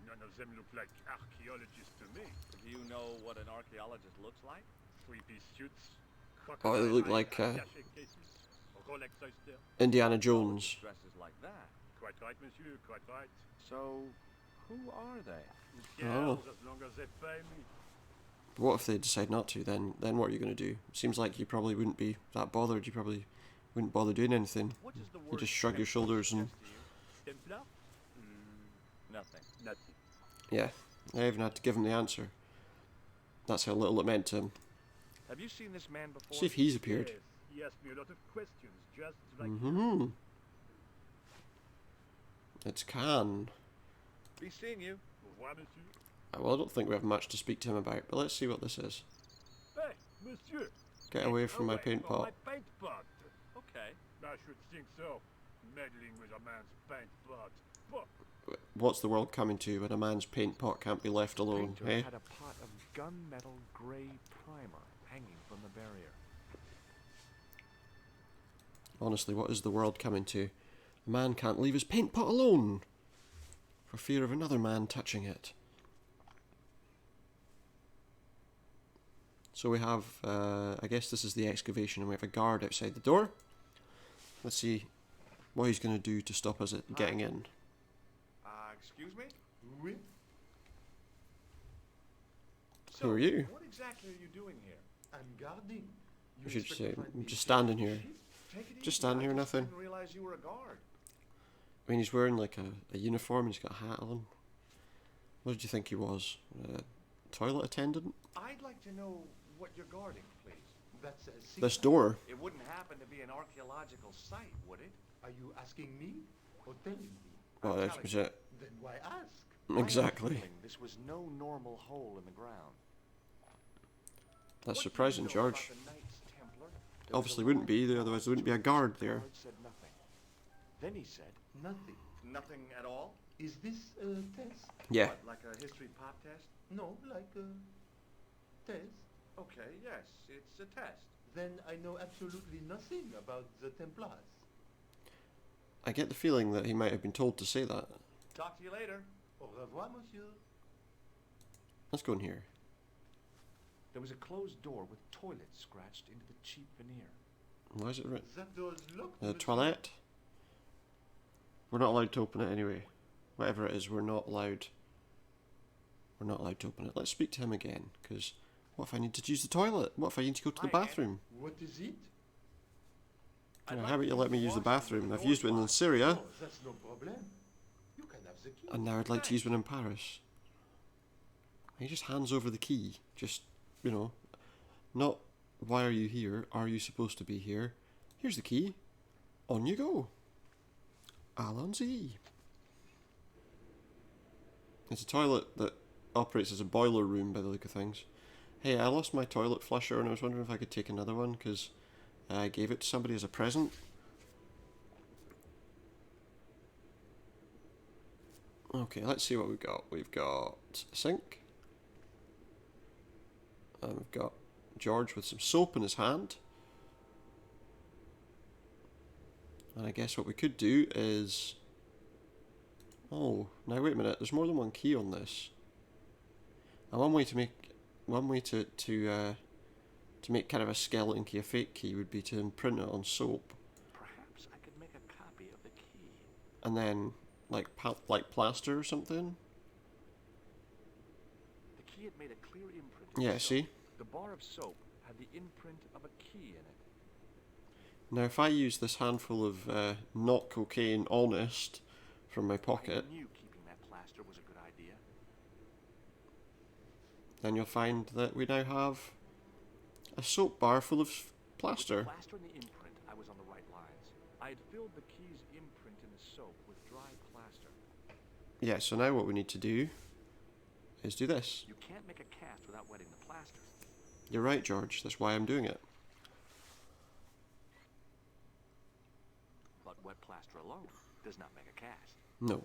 None of them look like archaeologists to me. Do you know what an archaeologist looks like? Three-piece suits. Oh, they look crocodile like, eyes, attaché cases, Rolex oyster. Indiana Jones. Dresses like that. Quite right, monsieur. Quite right. So, who are they? Who Oh. cares as long as they pay me? But what if they decide not to? Then what are you going to do? Seems like you probably wouldn't be that bothered. You probably wouldn't bother doing anything. What does the You word just shrug your Templar shoulders and suggest to you? Templar? Nothing. Nothing. yeah. I even had to give him the answer. That's how little it meant to him. Have you seen this man before? See if he's appeared. Yes, he asked me a lot of questions, just like Mm-hmm. It's Khan. Be seeing you. Au revoir, monsieur. Well, I don't think we have much to speak to him about, but let's see what this is. Hey, monsieur. Get away from my paint pot. My paint pot. Okay. I should think so. Meddling with a man's paint pot. But What's the world coming to when a man's paint pot can't be left alone, Painter eh? had a pot of gunmetal gray primer hanging from the barrier. Honestly, what is the world coming to? A man can't leave his paint pot alone for fear of another man touching it. So we have, I guess this is the excavation, and we have a guard outside the door. Let's see what he's going to do to stop us at getting in. Excuse me? oui. Who are you? What exactly are you doing here? I'm guarding. I should say, I'm just standing here. Take it Just easy. standing here, I nothing. didn't realize you were a guard. I mean, he's wearing like a uniform and he's got a hat on. What did you think he was? A toilet attendant? I'd like to know what you're guarding, please. That's a This door. It wouldn't happen to be an archaeological site, would it? Are you asking me or telling me? Well, that was it. Then why ask? I have a Exactly. feeling this was no normal hole in the ground. That's What do you surprising, know George. about the Knights Templar? There was Obviously a wouldn't be, long otherwise pause there wouldn't be a between guard the there. guard said nothing. Then he said, Nothing. nothing at all? Is this a test? Yeah. What, like a history pop test? No, like a test. Okay, yes, it's a test. Then I know absolutely nothing about the Templars. I get the feeling that he might have been told to say that. Talk to you later. Au revoir, monsieur. Let's go in here. There was a closed door with toilets scratched into the cheap veneer. Why is it written? That door's locked. The monsieur. toilet? We're not allowed to open it anyway. Whatever it is, we're not allowed. We're not allowed to open it. Let's speak to him again, because what if I need to use the toilet? What if I need to go to the Hi, Ann. bathroom? What is it? I'd You know, like how about to you let me use the washroom bathroom? with I've a used door one in lock. Syria, Oh, that's no problem. You can have the key. and now I'd like to use one in Paris. He just hands over the key. Just, you know, not why are you here? Are you supposed to be here? Here's the key. On you go. Allons-y. It's a toilet that operates as a boiler room by the look of things. Hey, I lost my toilet flusher and I was wondering if I could take another one because I gave it to somebody as a present. Okay, let's see what we've got. We've got a sink. And we've got George with some soap in his hand. And I guess what we could do is... Oh, now wait a minute. There's more than one key on this. And one way to make make kind of a skeleton key, a fake key, would be to imprint it on soap, Perhaps I could make a copy of the key. and then like plaster or something. The key had made a clear imprint. of Yeah, soap. see. The bar of soap had the imprint of a key in it. Now, if I use this handful of not cocaine honest from my pocket, I knew keeping that plaster was a good idea. then you'll find that we now have A soap bar full of plaster. Plaster and the imprint, I was on the right lines. I had filled the key's imprint in the soap with dry plaster. Yeah, so now what we need to do is do this. You can't make a cast without wetting the plaster. You're right, George. That's why I'm doing it. But wet plaster alone does not make a cast. No.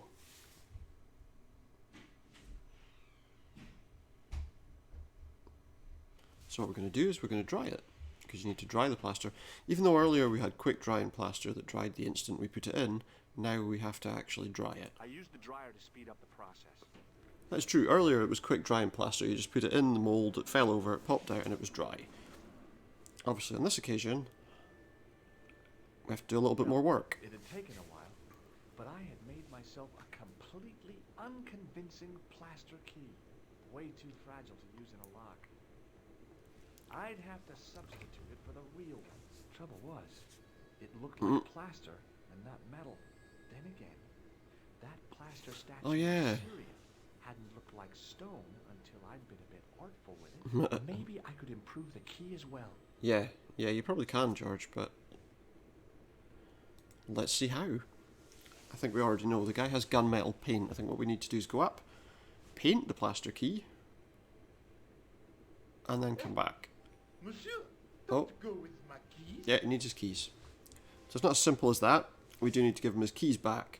So what we're going to do is we're going to dry it, because you need to dry the plaster. Even though earlier we had quick drying plaster that dried the instant we put it in, now we have to actually dry it. I used the dryer to speed up the process. That's true. Earlier it was quick drying plaster. You just put it in the mould, it fell over, it popped out, and it was dry. Obviously on this occasion, we have to do a little bit more work. It had taken a while, but I had made myself a completely unconvincing plaster key. Way too fragile to use in a lock. I'd have to substitute it for the real one. Trouble was, it looked like plaster and not metal. Then again, that plaster statue Oh, yeah. in Syria hadn't looked like stone until I'd been a bit artful with it. Maybe I could improve the key as well. Yeah, you probably can, George, but let's see how. I think we already know. The guy has gunmetal paint. I think what we need to do is go up, paint the plaster key, and then come back. Monsieur, Oh, go with my keys. yeah, he needs his keys. So it's not as simple as that. We do need to give him his keys back.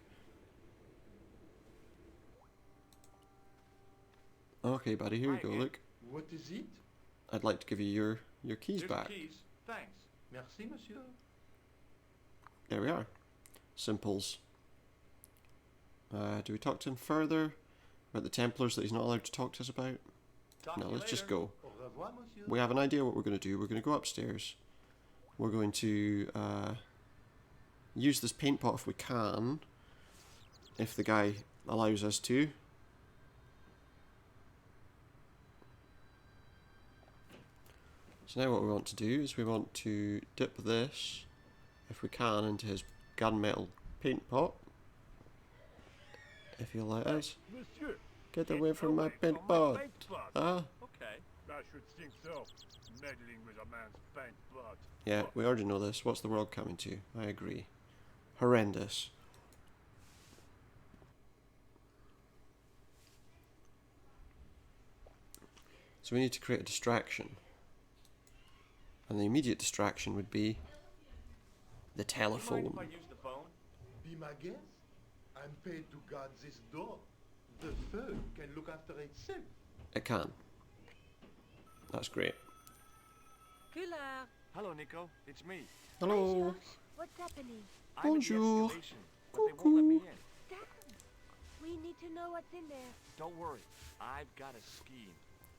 Okay, buddy, here you go, look. What is it? I'd like to give you your keys Here's back. the keys. Thanks. Merci, monsieur. There we are. Simples. Do we talk to him further about the Templars that he's not allowed to talk to us about? No, let's just go. Au revoir, monsieur. We have an idea what we're going to do. We're going to go upstairs. We're going to use this paint pot if we can, if the guy allows us to. So now what we want to do is we want to dip this, if we can, into his gunmetal paint pot. If he'll let us. Monsieur, Get away from my paint pot. Ah, Okay. I should think so. Meddling with a man's paint pot. yeah, we already know this. What's the world coming to? I agree. Horrendous. So we need to create a distraction. And the immediate distraction would be the Do you mind telephone. if I use the phone? Be my guest. I'm paid to guard this door. The phone can look after itself. It can. That's great. Killer. Hello, Nico. It's me. Hello. What's happening? I'm in the Bonjour. excavation, but they won't let me in. Damn. We need to know what's in there. Don't worry. I've got a scheme.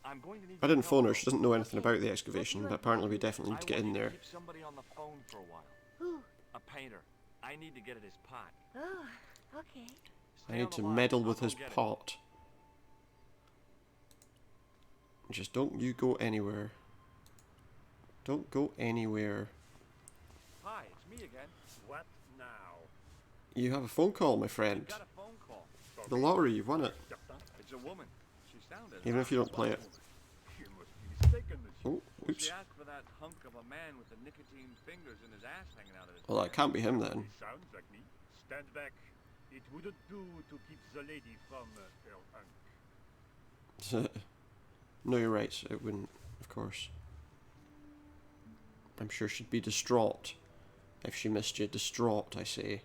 I'm going to need I your didn't phone her. help. She doesn't know anything about the excavation, but apparently we definitely need to get I want in you there. Keep somebody on the phone for a while. Who? A painter. I need to get at his pot. Oh, okay. I Stay need on the to line. meddle I'll with go his get it. pot. Just don't you go anywhere. Don't go anywhere. Hi, it's me again. What now? You have a phone call, my friend. Got a phone call. The lottery, you've won it. It's a woman. She sounded. Even if you don't play it. You must be mistaken, monsieur. Oh, oops. She asked for that hunk of a man with the nicotine fingers and his ass hanging out of his. Well, that can't be him then. He sounds like me. Stand back. It wouldn't do to keep the lady from her uncle. No, you're right. It wouldn't, of course. I'm sure she'd be distraught if she missed you. Distraught, I say.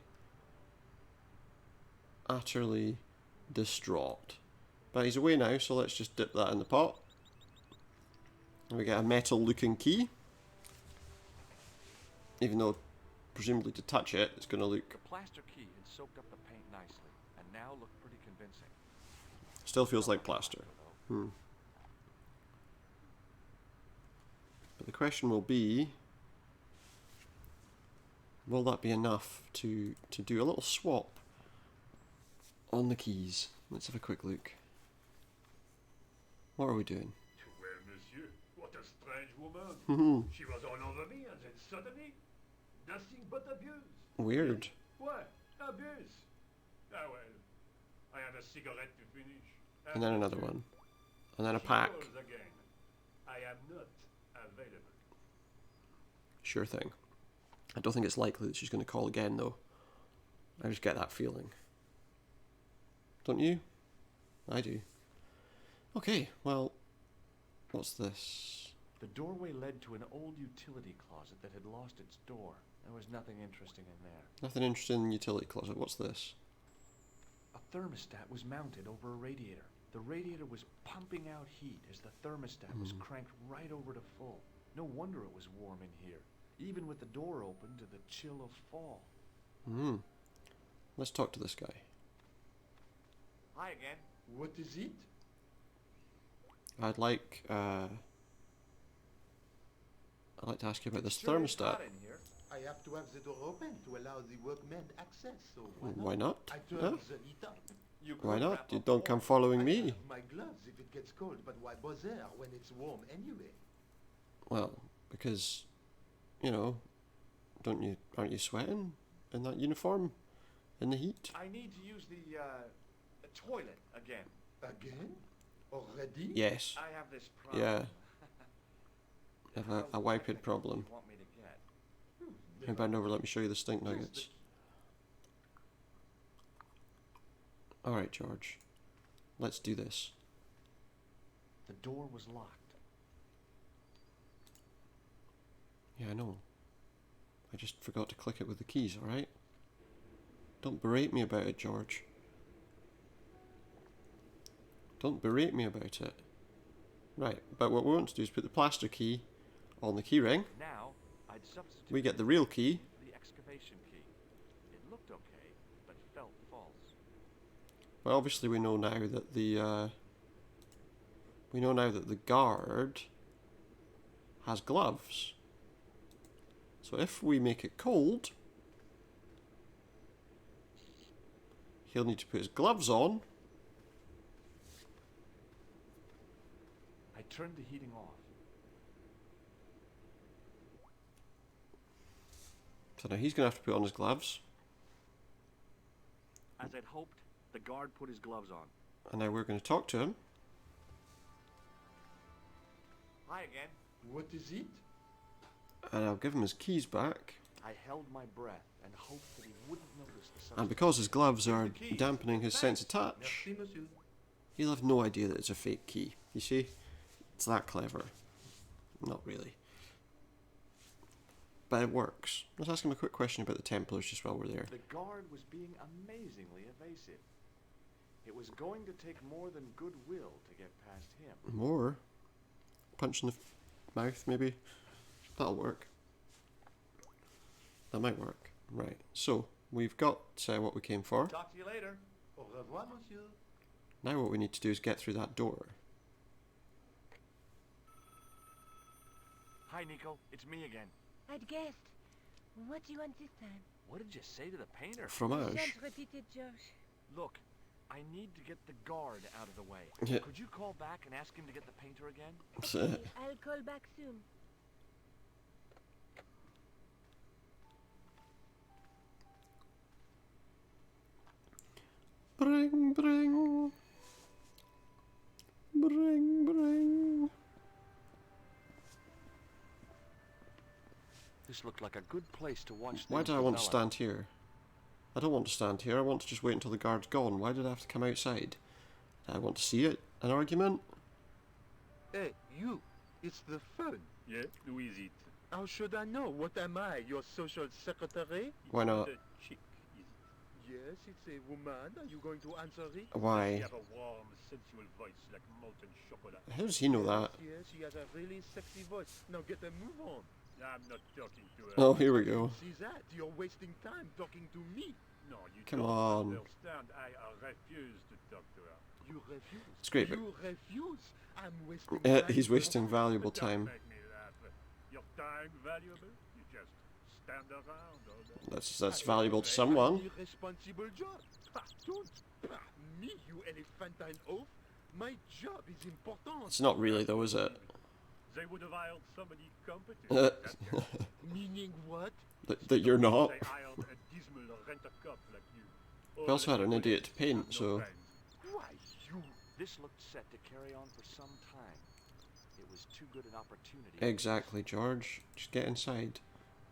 Utterly distraught. But he's away now, so let's just dip that in the pot. And we get a metal-looking key. Even though, presumably to touch it, it's going to look... The plaster key had soaked up the paint nicely, and now looked pretty convincing. Still feels like plaster. But the question will be, will that be enough to do a little swap on the keys? Let's have a quick look. What are we doing? Well, monsieur, what a strange woman. She was all over me, and then suddenly, nothing but abuse. Weird. What? Abuse? Ah, well, I have a cigarette to finish. And then another one. And then a She pack. calls again. I am not available. sure thing. I don't think it's likely that she's going to call again, though. I just get that feeling. Don't you? I do. Okay, well, what's this? The doorway led to an old utility closet that had lost its door. There was nothing interesting in there. Nothing interesting in the utility closet. What's this? A thermostat was mounted over a radiator. The radiator was pumping out heat as the thermostat was cranked right over to full. No wonder it was warm in here, even with the door open to the chill of fall. Let's talk to this guy. Hi again. What is it? I'd like to ask you about this Sure it's thermostat. hot in here. I have to have the door open to allow the workmen access, so Why not? I turn Huh? the heat up. You Why could not? wrap You up don't come warm. following I me. have my gloves if it gets cold, but why bother when it's warm anyway? Well, because, you know, aren't you sweating in that uniform in the heat? I need to use the toilet again. Again? Already? Yes. I have this problem. Yeah. I have How a wiping technical problem. do you want me to get? Hey, bend over, let me show you the stink nuggets. Alright, George. Let's do this. The door was locked. Yeah, I know. I just forgot to click it with the keys, alright? Don't berate me about it, George. Don't berate me about it. Right, but what we want to do is put the plaster key on the key ring. Now, I'd substitute We get the real key. the excavation key. It looked okay, but felt false. But obviously we know now that the guard has gloves. So if we make it cold, he'll need to put his gloves on. I turned the heating off. So now he's going to have to put on his gloves. As I'd hoped, the guard put his gloves on. And now we're going to talk to him. Hi again. What is it? And I'll give him his keys back. I held my breath and hoped that he wouldn't notice the And substance. because his gloves are dampening his sense of touch, Merci, monsieur. he'll have no idea that it's a fake key. You see? It's that clever. Not really. But it works. Let's ask him a quick question about the Templars just while we're there. The guard was being amazingly evasive. It was going to take more than goodwill to get past him. More? Punch in the mouth, maybe? That'll work. That might work. Right. So, we've got what we came for. Talk to you later. Au revoir, monsieur. Now what we need to do is get through that door. Hi, Nico. It's me again. I'd guessed. What do you want this time? What did you say to the painter? Fromage. Shan't repeat it, Josh. Look, I need to get the guard out of the way. Yeah. Could you call back and ask him to get the painter again? Okay, I'll call back soon. Bring, bring. Bring, bring. This looked like a good place to watch. Why do I want to stand here? I don't want to stand here. I want to just wait until the guard's gone. Why did I have to come outside? I want to see it. An argument? Hey, you. It's the phone. Yeah, who is it? How should I know? What am I? Your social secretary? Why not? The chick, is it? Yes, it's a woman. Are you going to answer it? She Why? have a warm, sensual voice like molten chocolate. How does he know that? Yes, she has a really sexy voice. Now get a move on. I'm not talking to her. Oh, here we go. See that? You're wasting time talking to me. No, you Come don't on. understand. I refuse to talk to her. You refuse. It's great, but You refuse. I'm wasting time. he's wasting valuable Don't time. make me laugh. Your time valuable? You just stand around all day. That's valuable to someone. Irresponsible job. Ha, don't. Ha, me, you elephantine oaf. My job is important. It's not really though, is it? They would have hired somebody competent. Uh, Meaning what? that you're not. They hired a dismal rent-a-cop like you. We also had an idiot to paint, so... Why, you? This looked set to carry on for some time. It was too good an opportunity. Exactly, George. Just get inside.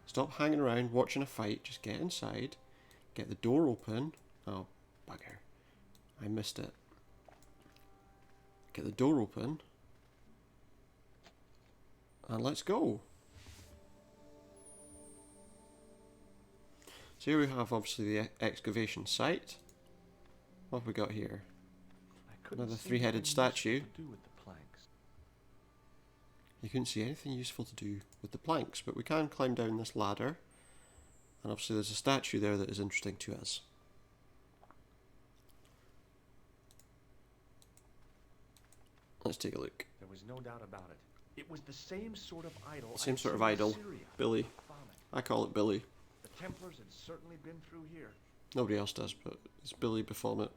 Stop hanging around watching a fight. Just get inside. Get the door open. Oh, bugger. I missed it. Get the door open. And let's go. So here we have obviously the excavation site. What have we got here? Another three-headed statue. You couldn't see anything useful to do with the planks, but we can climb down this ladder. And obviously there's a statue there that is interesting to us. Let's take a look. There was no doubt about it. It was the same sort of idol. Same sort of idol. Billy. I call it Billy. The Templars had certainly been through here. Nobody else does, but it's Billy Baphomet.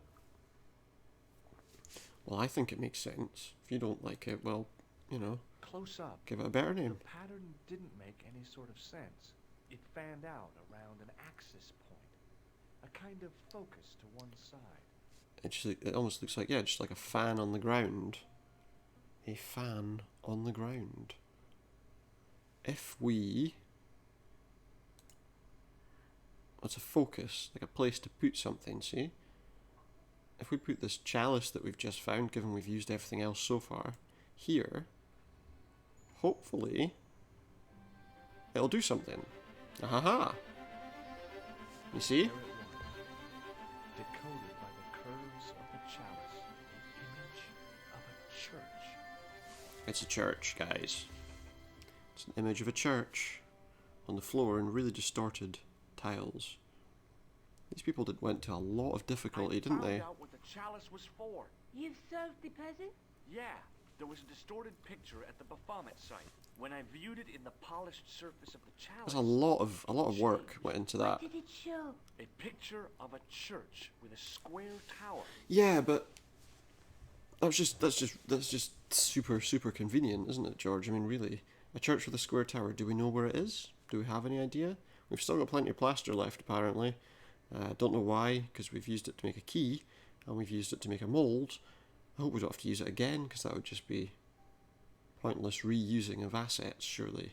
Well, I think it makes sense. If you don't like it, well, you know, close up, give it a better name. The pattern didn't make any sort of sense. It fanned out around an axis point, a kind of focus to one side. It almost looks like, yeah, just like a fan on the ground. A fan on the ground. If we... What's a focus? Like a place to put something, see? If we put this chalice that we've just found, given we've used everything else so far, here, hopefully, it'll do something. Ahaha! You see? Decoded by the curves of the chalice, the image of a church. It's a church, guys. It's an image of a church on the floor in really distorted tiles. These people went to a lot of difficulty, didn't they? I found out what the chalice was for. You've served the peasant? Yeah, there was a distorted picture at the Baphomet site. When I viewed it in the polished surface of the chalice, There's a lot of work went into that. What did it show? a picture of a church with a square tower. Yeah, but that's just super convenient, isn't it, George? I mean, really, a church with a square tower. Do we know where it is? Do we have any idea? We've still got plenty of plaster left, apparently. Don't know why, because we've used it to make a key, and we've used it to make a mould. I hope we don't have to use it again, because that would just be pointless reusing of assets, surely.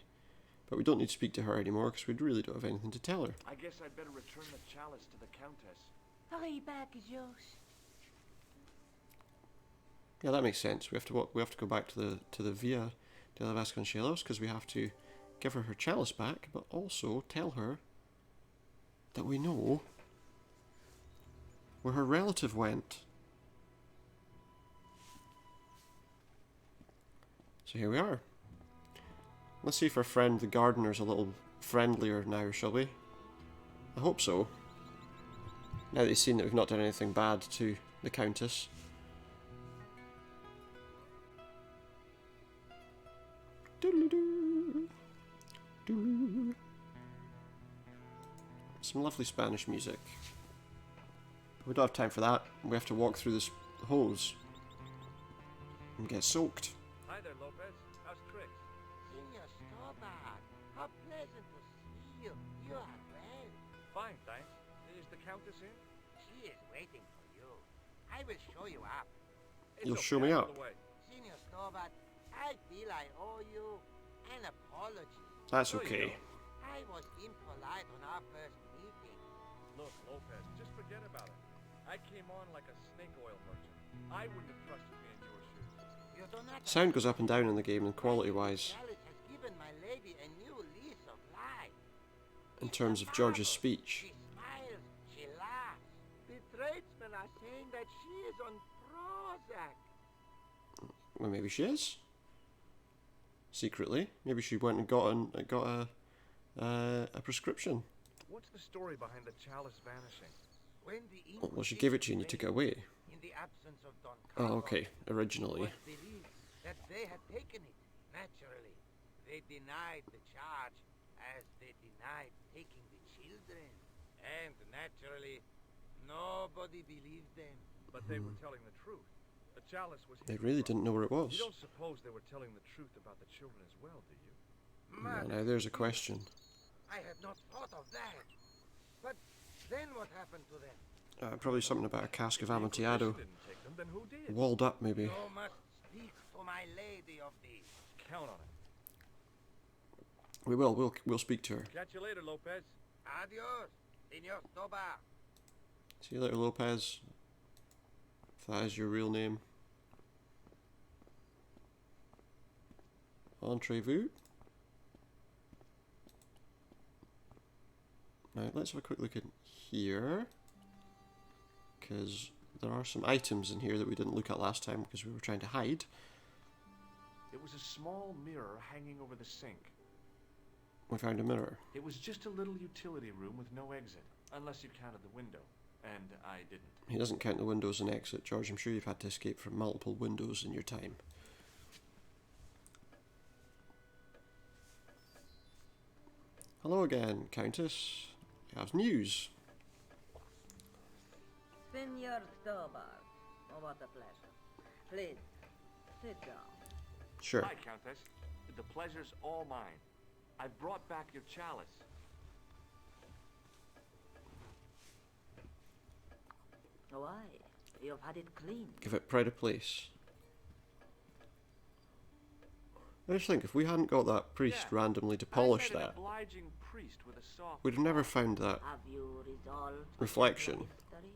But we don't need to speak to her anymore, because we really don't have anything to tell her. I guess I'd better return the chalice to the Countess. Hurry back is yours. Yeah, that makes sense. We have to go back to the Via de la Vasconcelos, because we have to give her chalice back, but also tell her that we know where her relative went. So here we are. Let's see if our friend the gardener's a little friendlier now, shall we? I hope so. Now that he's seen that we've not done anything bad to the Countess. Doodle-doo. Doodle. Some lovely Spanish music. We don't have time for that. We have to walk through this hose and get soaked. Hi there, Lopez. How's tricks? Senor Stobart, how pleasant to see you. You are well. Fine, thanks. Is the Countess in? She is waiting for you. I will show you up. You'll show me out up. of the way. Senor Stobart, I feel I owe you an apology. That's No, you okay. don't. I was impolite on our first meeting. Look, Lopez, just forget about it. I came on like a snake oil merchant. I wouldn't have trusted me in your shoes. You do not Sound goes up and down in the game, and quality-wise, Alice has given my lady a new lease of life. in terms of George's speech. She smiles, she laughs. The tradesmen are saying that she is on Prozac. Well, maybe she is. Secretly, maybe she went and got a prescription. What's the story behind the chalice vanishing? When the Well, she gave it to you and you took it away. in the absence of Don Oh, Carlos, okay. Originally. it was believed that they had taken it. Naturally, they denied the charge as they denied taking the children. And naturally, nobody believed them. But they were telling the truth. The chalice was They hidden really from didn't know where it was. You don't suppose they were telling the truth about the children as well, do you? Now there's a question. I had not thought of that. But then what happened to them? Probably something about a cask of The Amontillado. Inquisition didn't take them, then who did? Walled up, maybe. You must speak to my lady of this. Count on it. We will. We'll speak to her. Catch you later, Lopez. Adios, Senor Stobar. See you later, Lopez. If that is your real name. Entrez-vous. Now let's have a quick look in here, because there are some items in here that we didn't look at last time because we were trying to hide. It was a small mirror hanging over the sink. We found a mirror. It was just a little utility room with no exit, unless you counted the window, and I didn't. He doesn't count the windows and exit, George. I'm sure you've had to escape from multiple windows in your time. Hello again, Countess. I have news. Senor Stobart, oh, what a pleasure. Please, sit down. Sure. Hi, Countess. The pleasure's all mine. I brought back your chalice. Why? You've had it cleaned. Give it pride of place. I just think if we hadn't got that priest Yeah. randomly to polish I met that, an obliging priest with a soft we'd have never found that Have you resolved reflection. the mystery?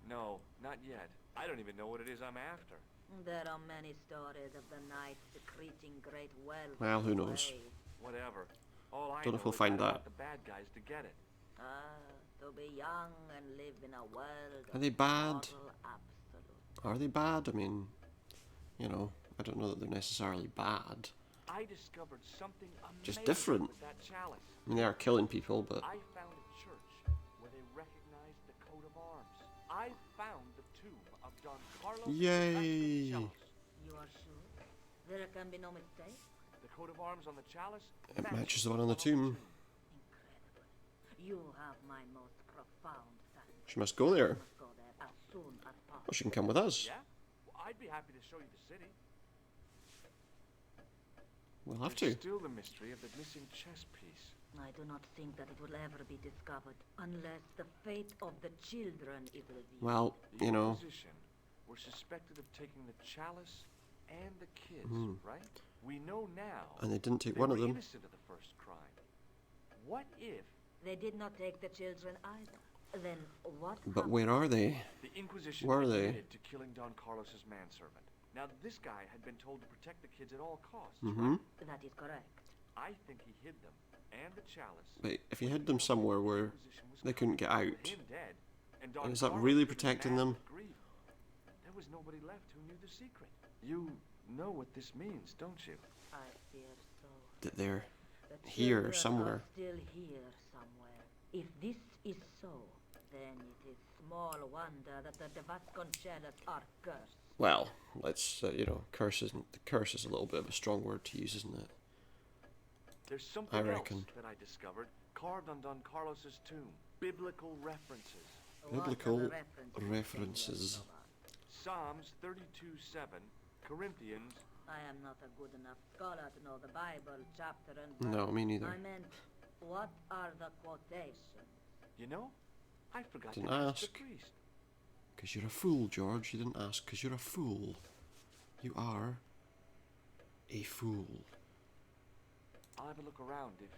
No, not yet. I don't even know what it is I'm after. There are many stories of the knight secreting great wealth. Well, who knows? away. Whatever. All I Don't know know if we'll is find I that. want the bad guys to get it. To be young and live in a world Are they of bad? moral absolute. Are they bad? I mean, you know, I don't know that they're necessarily bad. I discovered something amazing Just different. with that chalice. I mean, they are killing people, but I found a church where they recognized the coat of arms. I found the tomb of Don Carlos. Yay. Chalice. You are sure? There can be no mistake? The coat of arms on the chalice it matches the one on the tomb. Incredible. You have my most profound thanks. She must go there. You must go there as soon as possible. Well, she can come with us. Yeah? Well, I'd be happy to show you the city. We'll have There's to. still the mystery of the missing chess piece. I do not think that it will ever be discovered unless the fate of the children is revealed. Well, The you know, Inquisition were suspected of taking the chalice and the kids, Mhm. right? We know now and they didn't take they one were of them. innocent of the first crime. What if They did not take the children either. Then what But happened? where are they? the Inquisition Where are they? admitted to killing Don Carlos's manservant? Now, this guy had been told to protect the kids at all costs, Mm-hmm. right? That is correct. I think he hid them and the chalice. But if he hid them somewhere where Inquisition was they couldn't get coming. out, Him dead, and Don is that Carlos really would be protecting mad them? with grief. There was nobody left who knew the secret. You know what this means, don't you? I fear so. that they're The here children somewhere. Are still here somewhere. If this is so, then it is small wonder that the Vasconcelos are cursed. Well, let's you know, curse isn't the curse is a little bit of a strong word to use, isn't it? There's something I else reckon. that I discovered carved on Don Carlos's tomb. Biblical references. Biblical What are the references. Senor Psalms 32:7, Corinthians. I am not a good enough scholar to know the Bible chapter and verse. No, me neither. I meant, what are the quotations? You know, I forgot Didn't to ask ask. the priest. Because you're a fool, George. You didn't ask because you're a fool. You are a fool. I'll have a look around if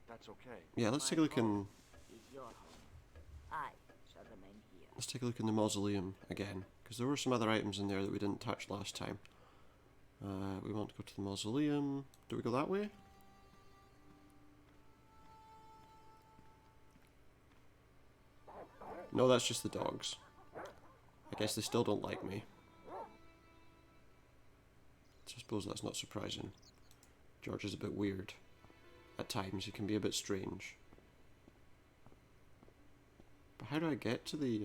that's okay. Yeah, let's My take a look in. home is your home. I shall remain here. Let's take a look in the mausoleum again, because there were some other items in there that we didn't touch last time. We want to go to the mausoleum. Do we go that way? No, that's just the dogs. I guess they still don't like me. So I suppose that's not surprising. George is a bit weird. At times he can be a bit strange. But how do I get to the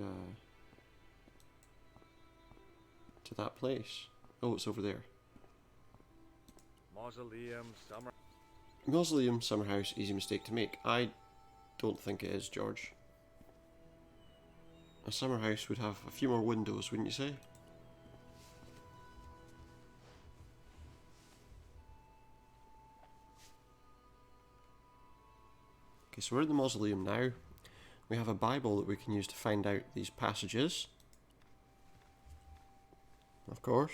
to that place? Oh, it's over there. Mausoleum, summer. Mausoleum, summer house, easy mistake to make. I don't think it is, George. A summer house would have a few more windows, wouldn't you say? Okay, so we're in the mausoleum now. We have a Bible that we can use to find out these passages. Of course.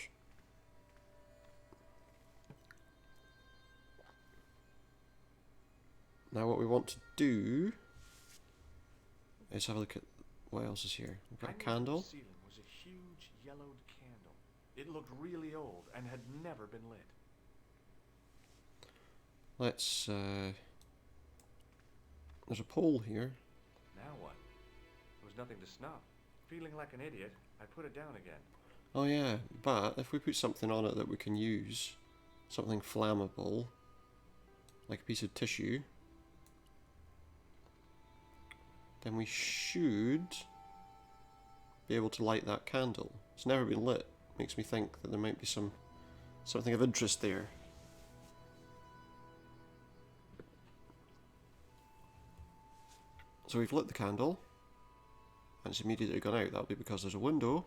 Now what we want to do is have a look at what else is here. We've got a Hanging candle. from the ceiling was a huge yellowed candle. It looked really old and had never been lit. Let's, there's a pole here. Now what? There was nothing to snuff. Feeling like an idiot, I put it down again. Oh yeah, but if we put something on it that we can use, something flammable, like a piece of tissue, then we should be able to light that candle. It's never been lit. Makes me think that there might be something of interest there. So we've lit the candle, and it's immediately gone out. That'll be because there's a window.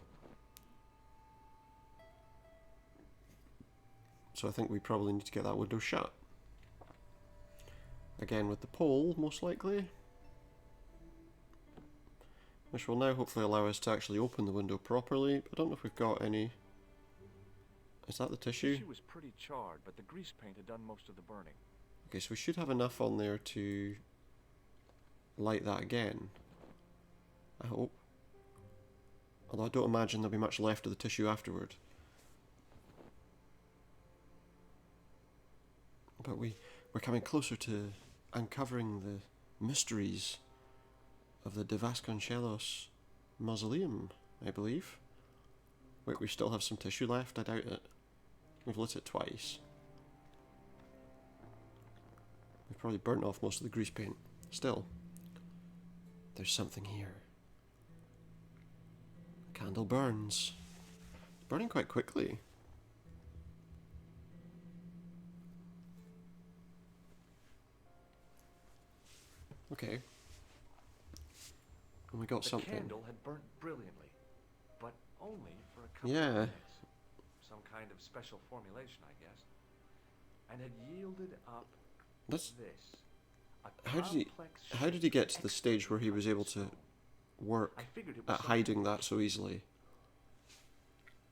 So I think we probably need to get that window shut. Again with the pole, most likely. Which will now hopefully allow us to actually open the window properly. I don't know if we've got any... Is that the tissue? The tissue was pretty charred, but the grease paint had done most of the burning. Okay, so we should have enough on there to light that again. I hope. Although I don't imagine there'll be much left of the tissue afterward. But we're coming closer to uncovering the mysteries of the De Vasconcelos mausoleum, I believe. Wait, we still have some tissue left? I doubt it. We've lit it twice. We've probably burnt off most of the grease paint. Still, there's something here. Candle burns. It's burning quite quickly. Okay. And we got The something. candle had burnt brilliantly, but only for a couple Yeah. of minutes. Some kind of special formulation, I guess. And had yielded up That's this. how did he get to the stage where he was able to work I figured it was at hiding that so easily?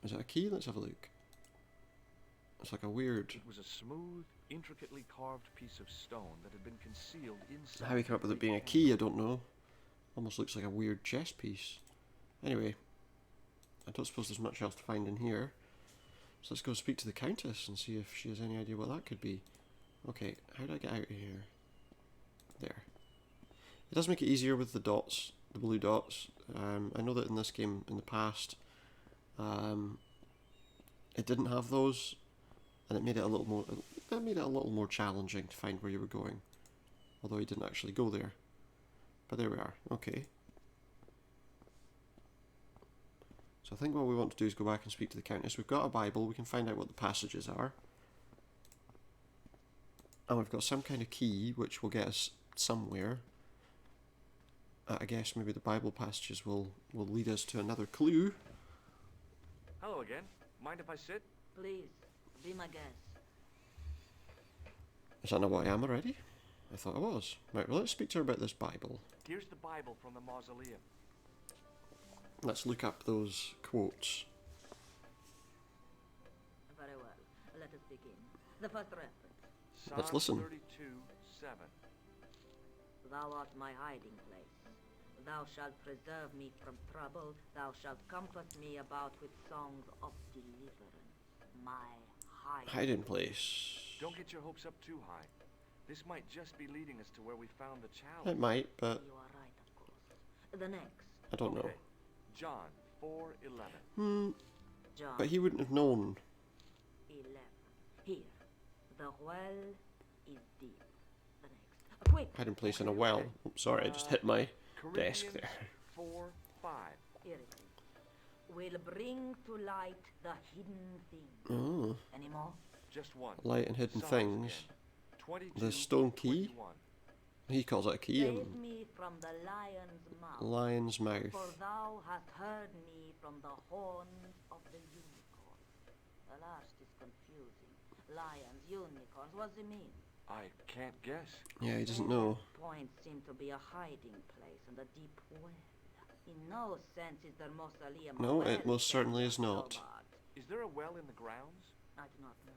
Is that a key? Let's have a look. It's like a weird... It was a smooth, intricately carved piece of stone that had been concealed inside. How he came up with it being a key, I don't know. Almost looks like a weird chess piece. Anyway, I don't suppose there's much else to find in here. So let's go speak to the Countess and see if she has any idea what that could be. Okay, how do I get out of here? There. It does make it easier with the dots, the blue dots. I know that in this game, in the past, it didn't have those, and it made it a little more challenging to find where you were going. Although you didn't actually go there. But there we are. Okay. So I think what we want to do is go back and speak to the Countess. We've got a Bible. We can find out what the passages are. And we've got some kind of key which will get us somewhere. I guess maybe the Bible passages will lead us to another clue. Hello again. Mind if I sit? Please, be my guest. Is that not what I am already? I thought I was. Right, well, let's speak to her about this Bible. Here's the Bible from the mausoleum. Let's look up those quotes. Very well. Let us begin. The first reference. Let's Psalm listen. 32:7. Thou art my hiding place. Thou shalt preserve me from trouble. Thou shalt comfort me about with songs of deliverance. My Hiding place. Don't get your hopes up too high. This might just be leading us to where we found the chalice. It might, but You are right, of course. The next. I don't know. Okay. John 4:11. John But he wouldn't have known. 11. Here. The well is deep. The next. Quick. Hiding place in a well. Oops, sorry, I just hit my desk there. 4:5. Here it is. Will bring to light the hidden things. Oh, Any more? Just one. light and hidden Psalms things. again. 22, The stone key? 21. He calls it a key. Save me from the lion's mouth. Lion's mouth. For thou hast heard me from the horns of the unicorn. The last is confusing. Lions, unicorns, what does it mean? I can't guess. Yeah, he doesn't know. Points seem to be a hiding place and a deep well. In no sense is there mausoleum. No, well, it most certainly is Senor not. Stobart. Is there a well in the grounds? I do not know.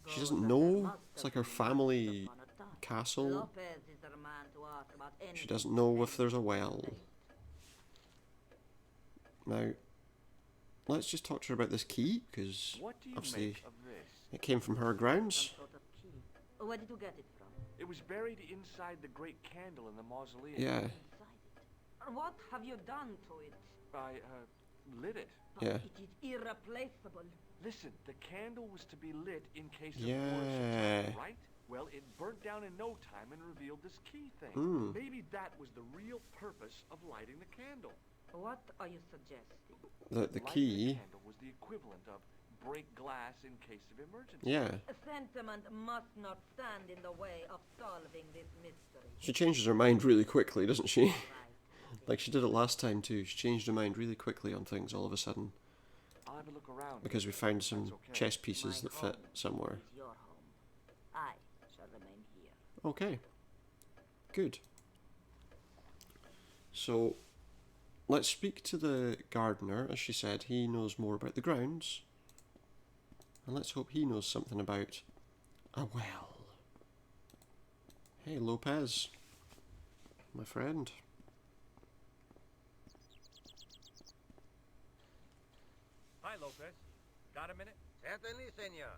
She doesn't know. It's like her family castle. Lopez is the man to ask about She anything doesn't know if there's a pertaining well. to the estate. Now, let's just talk to her about this key, because What do you obviously make of this? it came from her grounds. Some sort of key. Where did you get it from? It was buried inside the great candle in the mausoleum. Yeah, Inside it. What have you done to it? I, lit it. But Yeah. it is irreplaceable. Listen, the candle was to be lit in case of Yeah. worship, right? Well, it burnt down in no time and revealed this key thing. Hmm. Maybe that was the real purpose of lighting the candle. What are you suggesting? the Lighting key. the candle was the equivalent of break glass in case of emergency. Yeah, Sentiment must not stand in the way of solving this mystery. she changes her mind really quickly, doesn't she? Right. Like she did it last time too. She changed her mind really quickly on things all of a sudden I'll have a look around. because we found some That's okay. chess pieces that fit somewhere. Is your home. I shall remain here. Okay, good. So, let's speak to the gardener. As she said, he knows more about the grounds. And let's hope he knows something about a well. Hey, Lopez. My friend. Hi, Lopez. Got a minute? Certainly, senor.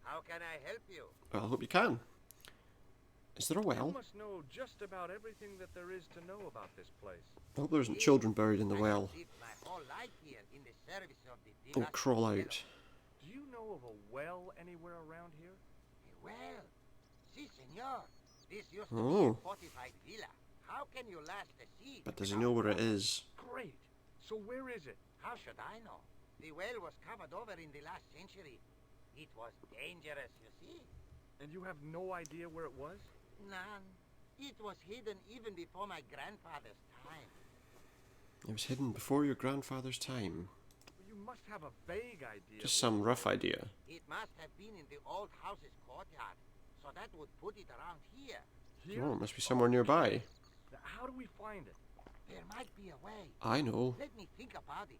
How can I help you? Well, I hope you can. Is there a You well? must know just about everything that there is to know about this place. I hope there isn't children buried in the I well. have lived my whole life here in the service of the Don't dynasty crawl of out. Do you know of a well anywhere around here? Well, si, senor. This used to be Oh. a fortified villa. How can you last the siege? But does he without know where it water? is? Great. So where is it? How should I know? The well was covered over in the last century. It was dangerous, you see. And you have no idea where it was? None. It was hidden even before my grandfather's time. It was hidden before your grandfather's time. You must have a vague idea. Just some rough idea. It must have been in the old house's courtyard, so that would put it around here. Here? Oh, it must be somewhere nearby. How do we find it? There might be a way. I know. Let me think about it.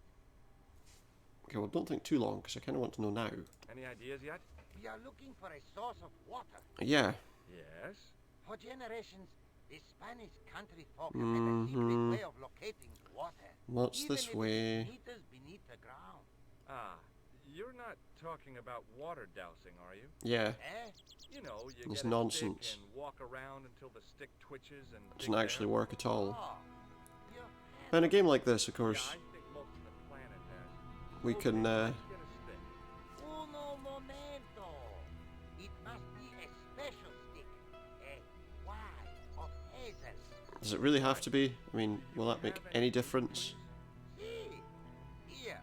Okay, well, don't think too long, because I kind of want to know now. Any ideas yet? We are looking for a source of water. Yeah. Yes. For generations, the Spanish country folk have had a secret way of locating water. What's even this if it is way? meters beneath the ground. Ah, you're not talking about water dousing, are you? Yeah. Eh? You know, you It's get a nonsense. stick and walk around until the stick twitches and Doesn't dig actually there. work at all. Oh, you But in a game like this, of Yeah, course, I think most of the planet has. we Okay, can, let's get a stick. Uno momento. It must be a special stick. A wide of hazel. does it really have to be? I mean, will that make any difference? See? Here.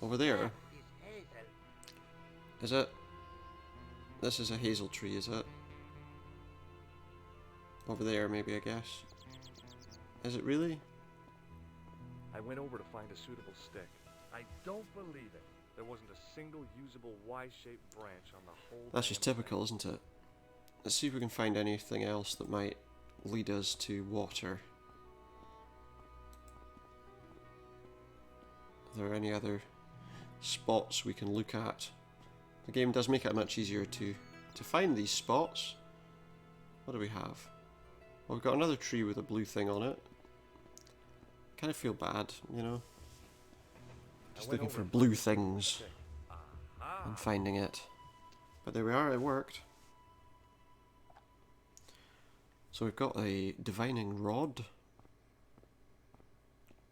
Over there? That is hazel. Is it? This is a hazel tree, is it? Over there, maybe, I guess. Is it really? I went over to find a suitable stick. I don't believe it. There wasn't a single usable Y-shaped branch on the whole. That's just damn typical, isn't it? Let's see if we can find anything else that might lead us to water. Are there any other spots we can look at? The game does make it much easier to find these spots. What do we have? Well, we've got another tree with a blue thing on it. Kind of feel bad, you know? Just looking for blue things and finding it. But there we are, it worked. So we've got a divining rod.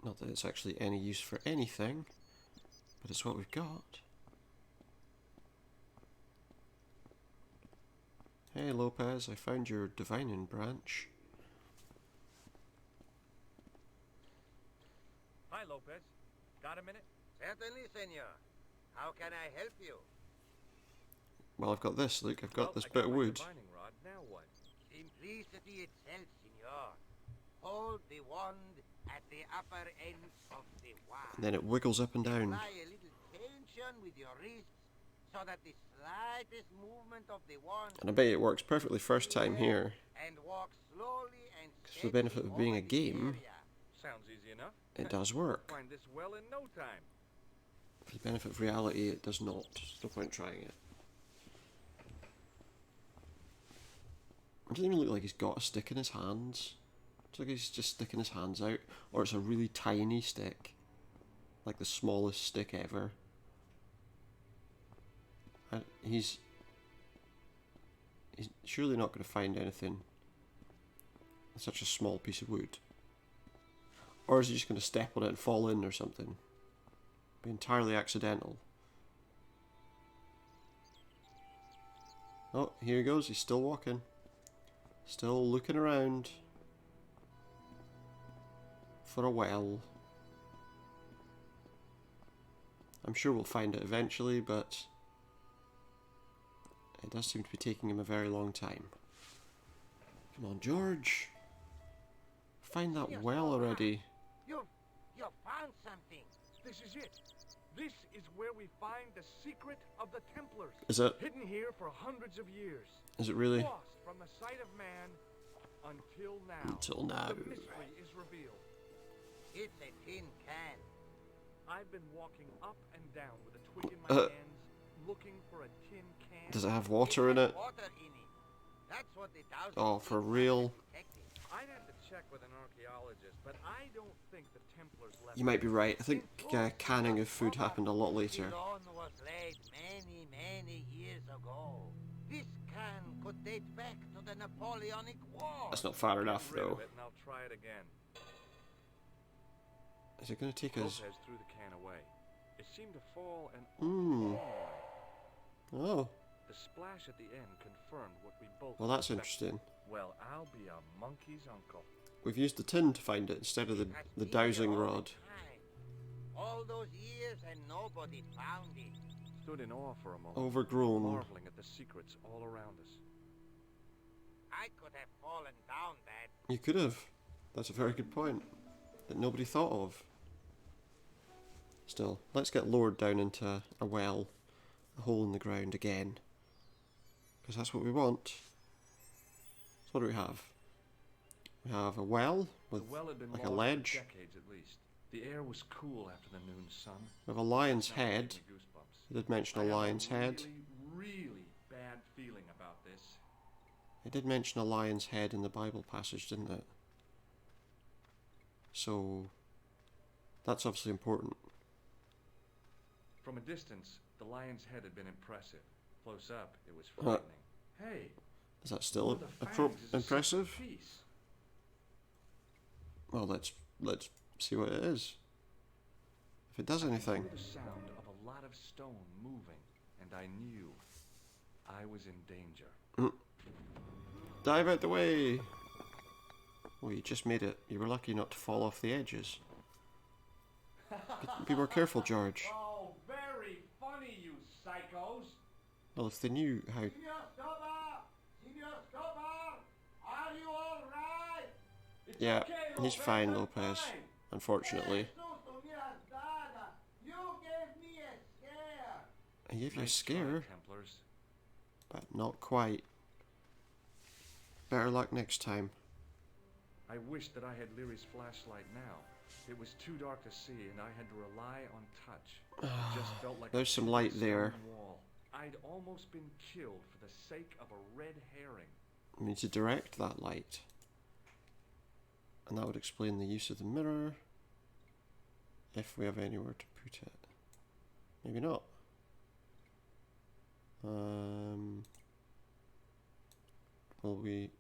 Not that it's actually any use for anything, but it's what we've got. Hey Lopez, I found your divining branch. Hi, Lopez. Got a minute? Certainly, senor. How can I help you? Well, I've got this, look, I've got Well, this I bit got of my wood. divining rod. Now what? Simplicity itself, senor. Hold the wand at the upper end of the wand. And then it wiggles up and down. Apply a little tension with your wrists so that the slightest movement of the wand And I bet it works perfectly first time here. and walk slowly and For the benefit of being a game, Sounds easy enough. it does work. Find this well in no time. For the benefit of reality, it does not. There's no point trying it. It doesn't even look like he's got a stick in his hands. It's like he's just sticking his hands out. Or it's a really tiny stick. Like the smallest stick ever. And he's surely not going to find anything on such a small piece of wood. Or is he just going to step on it and fall in or something? Be entirely accidental. Oh, here he goes. He's still walking. Still looking around for a well. I'm sure we'll find it eventually, but it does seem to be taking him a very long time. Come on, George. Find that well already. You found something. This is it. This is where we find the secret of the Templars. Is it? Hidden here for hundreds of years. Is it really? Lost from the sight of man until now. Until now. The mystery is revealed. It's a tin can. I've been walking up and down with a twig in my hands, looking for a tin can. Does it have water in it? Water in it. That's what the thousand Oh, for real? I'd have to check with an archaeologist, but I don't think the Templars left. You might be right. I think canning of food happened a lot later. The loan was laid many years ago. This can could date back to the Napoleonic War. That's not far enough, Get rid though. of it and I'll try it again. Is it going to take us? Lopez threw the can away. It seemed to fall an Hmm. Oh. The splash at the end confirmed what we both. Well, that's suspected. interesting. Well, I'll be a monkey's uncle. We've used the tin to find it instead of the dowsing rod. All those years and nobody found it. Stood in awe for a moment, Overgrown. marveling at the secrets all around us. I could have fallen down that. You could have. That's a very good point that nobody thought of. Still, let's get lowered down into a well, a hole in the ground again, because that's what we want. So what do we have? We have a well with The well had been like a logged ledge. for decades at least. The air was cool after the noon sun. We have a lion's Now it gave head. me goosebumps. It did mention a I have lion's head. Really bad feeling about this. It did mention a lion's head in the Bible passage, didn't it? So that's obviously important. From a distance, the lion's head had been impressive. Close up, it was frightening. Hey, Is that still one of the fangs is a impressive? separate piece. Well, let's see what it is. If it does anything. I heard the sound of a lot of stone moving, and I knew I was in danger. Dive out the way! Oh, you just made it. You were lucky not to fall off the edges. Be more careful, George. Oh, very funny, you psychos! Well, if they knew how... Senor Stobar, are you all right? Yeah, he's fine, Lopez. Unfortunately. You gave me a scare. He gave you a Nice scare, try, Templars. but not quite. Better luck next time. I wish that I had Leary's flashlight now. It was too dark to see, and I had to rely on touch. It just felt like There's a some light stone there. Wall. I'd almost been killed for the sake of a red herring. We need to direct that light. And that would explain the use of the mirror. If we have anywhere to put it. Maybe not.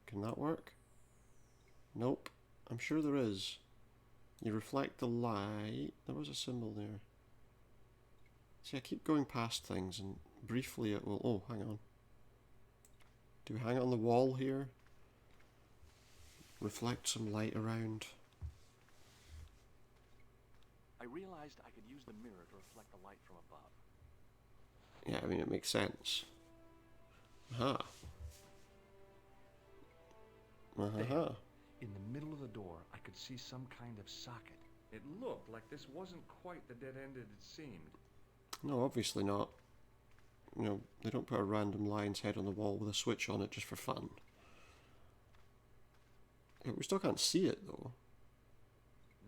Can that work? Nope. I'm sure there is. You reflect the light. There was a symbol there. See, I keep going past things and briefly it will... Oh, hang on. Do we hang it on the wall here? Reflect some light around. I realized I could use the mirror to reflect the light from above. Yeah, I mean, it makes sense. Aha. Aha. In the middle of the door, I could see some kind of socket. It looked like this wasn't quite the dead end it had seemed. No, obviously not. You know, they don't put a random lion's head on the wall with a switch on it just for fun. Yeah, we still can't see it, though.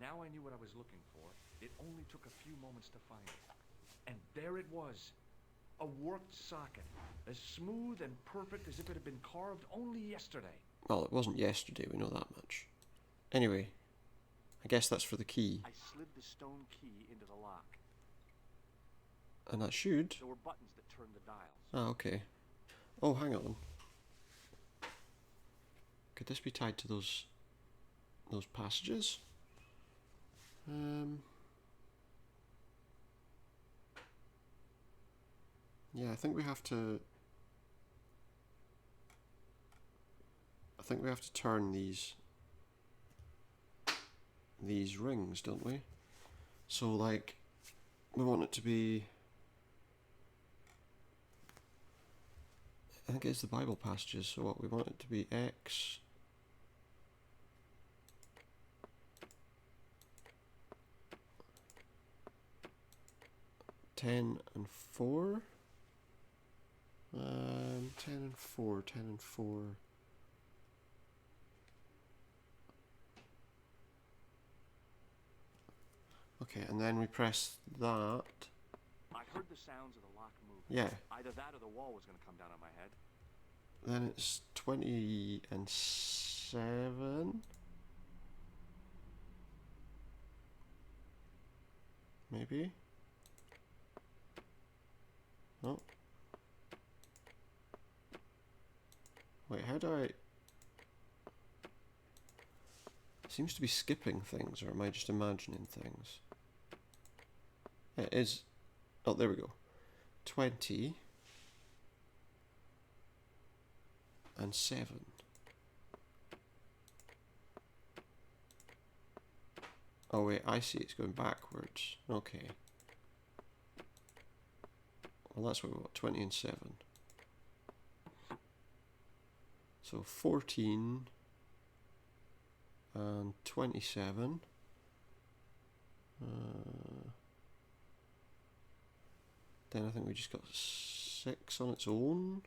Now I knew what I was looking for. It only took a few moments to find it. And there it was. A worked socket. As smooth and perfect as if it had been carved only yesterday. Well, it wasn't yesterday, we know that much. Anyway, I guess that's for the key. I slid the stone key into the lock. And that should... There were buttons that turned the dials. Ah, okay. Oh, hang on. Could this be tied to those passages? Yeah, I think we have to turn these rings, don't we? So like we want it to be, I think it's the Bible passages, so what we want it to be X 10 and 4. 10 and 4, 10 and 4. Okay, and then we press that. I heard the sounds of the lock moving. Yeah. Either that or the wall was going to come down on my head. Then it's 20 and 7. Maybe? Oh. Wait, how do I... It seems to be skipping things, or am I just imagining things? It is... Oh, there we go. 20 and 7. Oh wait, I see it's going backwards. Okay. Well, that's what we want, 20 and 7. So 14 and 27. Then I think we just got 6 on its own.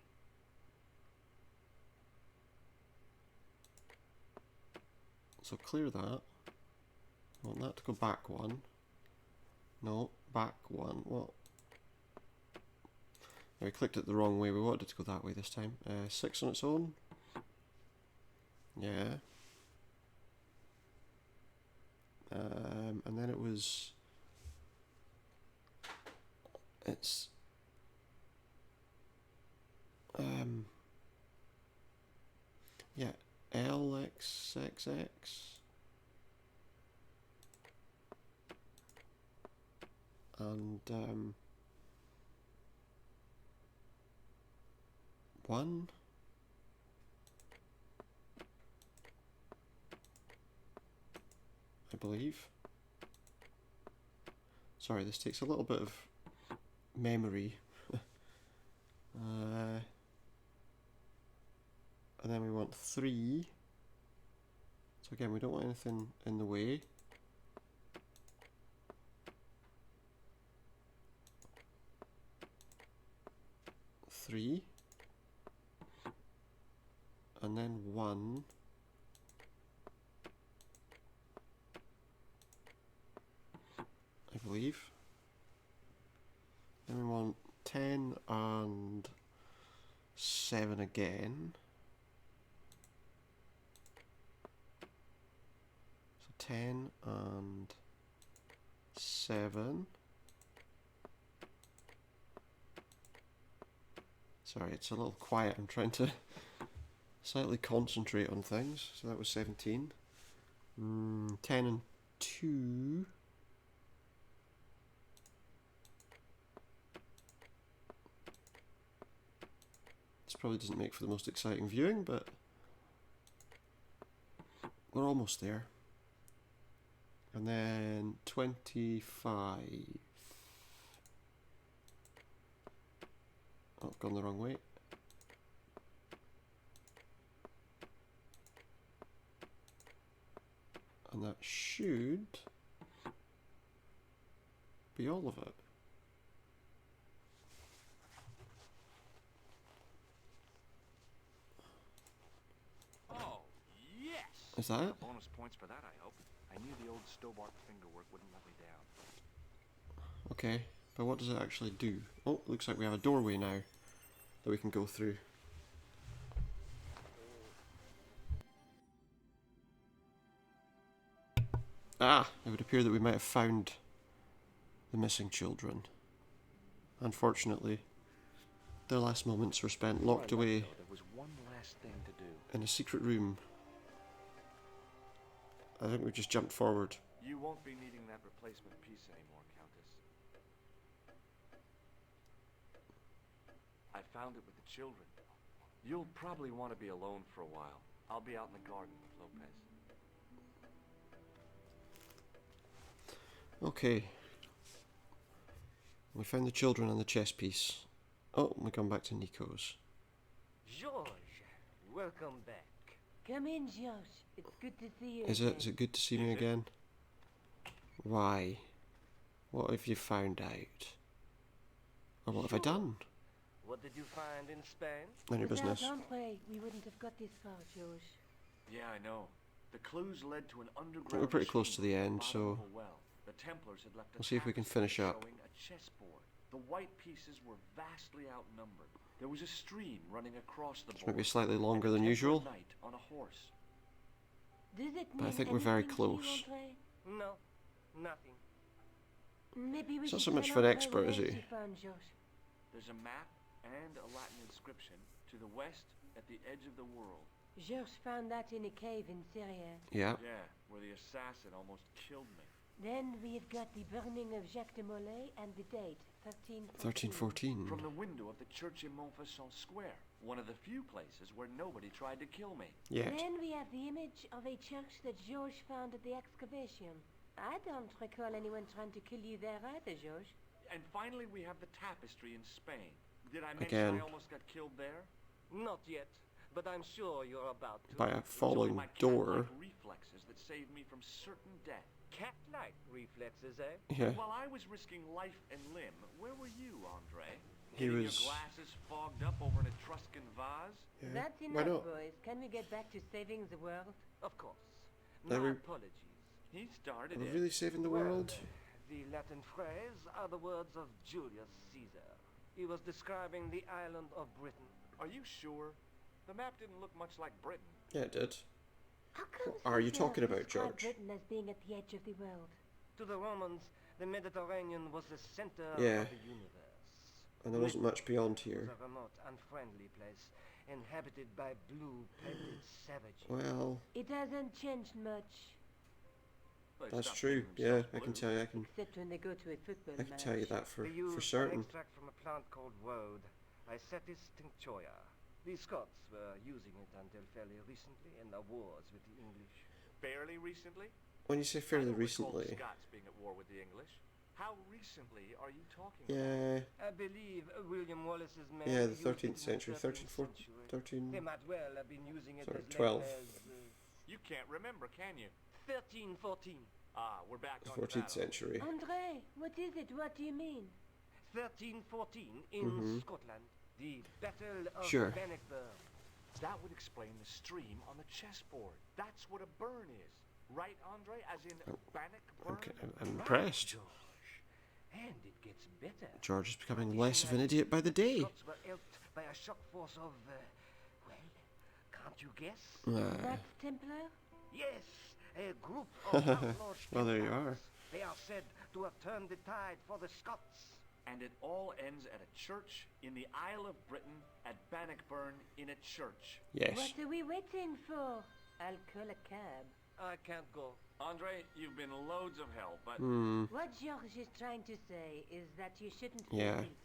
So clear that. I want that to go back 1. No, back 1. What? We clicked it the wrong way. We wanted it to go that way this time. 6 on its own. Yeah. And then it was... It's... Yeah, LXXX. And 1. I believe. Sorry, this takes a little bit of memory. And then we want 3. So again, we don't want anything in the way. Three, and then 1, I believe. Then we want 10 and 7 again. So 10 and 7. Sorry, it's a little quiet. I'm trying to slightly concentrate on things. So that was 17. 10 and 2. This probably doesn't make for the most exciting viewing, but we're almost there. And then 25. Oh, I've gone the wrong way. And that should be all of it. Oh, yes! Is that it? Bonus points for that, I hope. I knew the old Stobart fingerwork wouldn't let me down. Okay, but what does it actually do? Oh, looks like we have a doorway now that we can go through. Ah, it would appear that we might have found the missing children. Unfortunately, their last moments were spent locked away There was one last thing to do. in a secret room. I think we just jumped forward. You won't be needing that replacement piece anymore, Countess. I found it with the children. You'll probably want to be alone for a while. I'll be out in the garden with Lopez. Okay. We found the children and the chess piece. Oh, we come back to Nico's. George, welcome back. Come in, Josh. It's good to see you. Is it good to see me again? Why? What have you found out? Or what have I done? What did you find in Spain? None of your business. Without Andre, we wouldn't have got this far, Josh. Yeah, I know. The clues led to an underground. We're pretty close to the chamber at end, bottom of so a well. The Templars had left a we'll see if we can tapestry finish up. showing a chessboard. The white pieces were vastly outnumbered. There was a stream running across the It's board. maybe slightly longer and a than Templar usual. knight on a horse. Does it But I mean think we're very anything to you, close. Andre? No, nothing. Maybe we It's not should so much tell for an Andre expert, what is else he? you found, Josh. There's a map and a Latin inscription to the west at the edge of the world. Josh found that in a cave in Syria. Yeah. Yeah, where the assassin almost killed me. Then we've got the burning of Jacques de Molay and the date, 1314. 1314. From the window of the church in Montfaucon Square, one of the few places where nobody tried to kill me. Yet. Then we have the image of a church that George found at the excavation. I don't recall anyone trying to kill you there either, George. And finally we have the tapestry in Spain. Did I mention Again. I almost got killed there? Not yet, but I'm sure you're about to. By a It was falling only my door. cat-like reflexes that saved me from certain death. Cat-like reflexes, eh? Yeah. While I was risking life and limb, where were you, Andre? He Getting was- your glasses fogged up over an Etruscan vase? Yeah. That's Why enough, not? boys. Can we get back to saving the world? Of course. Are My we- apologies. He started Are we it. really saving the Well, world? The Latin phrase are the words of Julius Caesar. He was describing the island of Britain. Are you sure? The map didn't look much like Britain. Yeah, it did. How come are you Caesar talking about, described George? Britain as being at the edge of the world? To the Romans, the Mediterranean was the center Yeah. of the universe. And there wasn't much beyond It here. was a remote, unfriendly place, inhabited by blue-painted savages. Well, It hasn't changed much, They that's stopped true. painting Yeah, themselves I can blue. tell you. except when they go to a football I can match. tell you that They used for an certain. extract from a plant called woad, Icetis tinctoria. The Scots were using it until fairly recently in the wars with the English. Fairly recently? When you say I fairly don't recall recently, the Scots being at war with the English. How recently are you talking yeah, I believe William Wallace's men yeah, the used it 13th in the century, 13th 13, century. 13. They might well have been using it Sorry, as late 12. as about? You can't remember, can you? 1314. Ah, we're back The on 14th century. Andre, what is it? What do you mean? 1314 in Mhm. Scotland. The Battle of Sure. Bannockburn. That would explain the stream on the chessboard. That's what a burn is. Right, Andre? As in Bannockburn? Okay, I'm impressed. George. And it gets better. George is becoming less of an idiot by the day. Scots were helped by a shock force of, well, can't you guess? That Templar? Yes, a group of outlaw Well, there you Templars. They are said to have turned the tide for the Scots. And it all ends at a church in the Isle of Britain at Bannockburn in a church. Yes. What are we waiting for? I'll call a cab. I can't go. Andre, you've been loads of hell, but Hmm. What George is trying to say is that you shouldn't feel Yeah. guilty.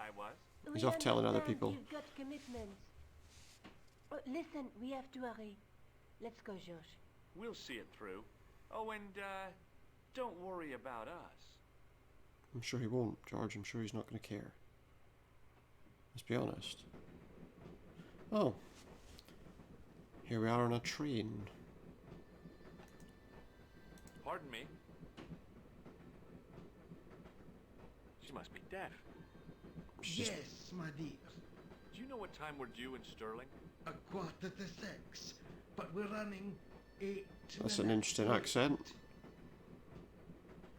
I was. He's We off telling other understand people. You've got commitments. Oh, listen, we have to hurry. Let's go, George. We'll see it through. Oh, and, don't worry about us. I'm sure he won't, George. I'm sure he's not going to care. Let's be honest. Oh. Here we are on a train. Pardon me. She must be deaf. Yes, my dear. Do you know what time we're due in Stirling? 6:45. But we're running 8 That's an minutes interesting late. accent.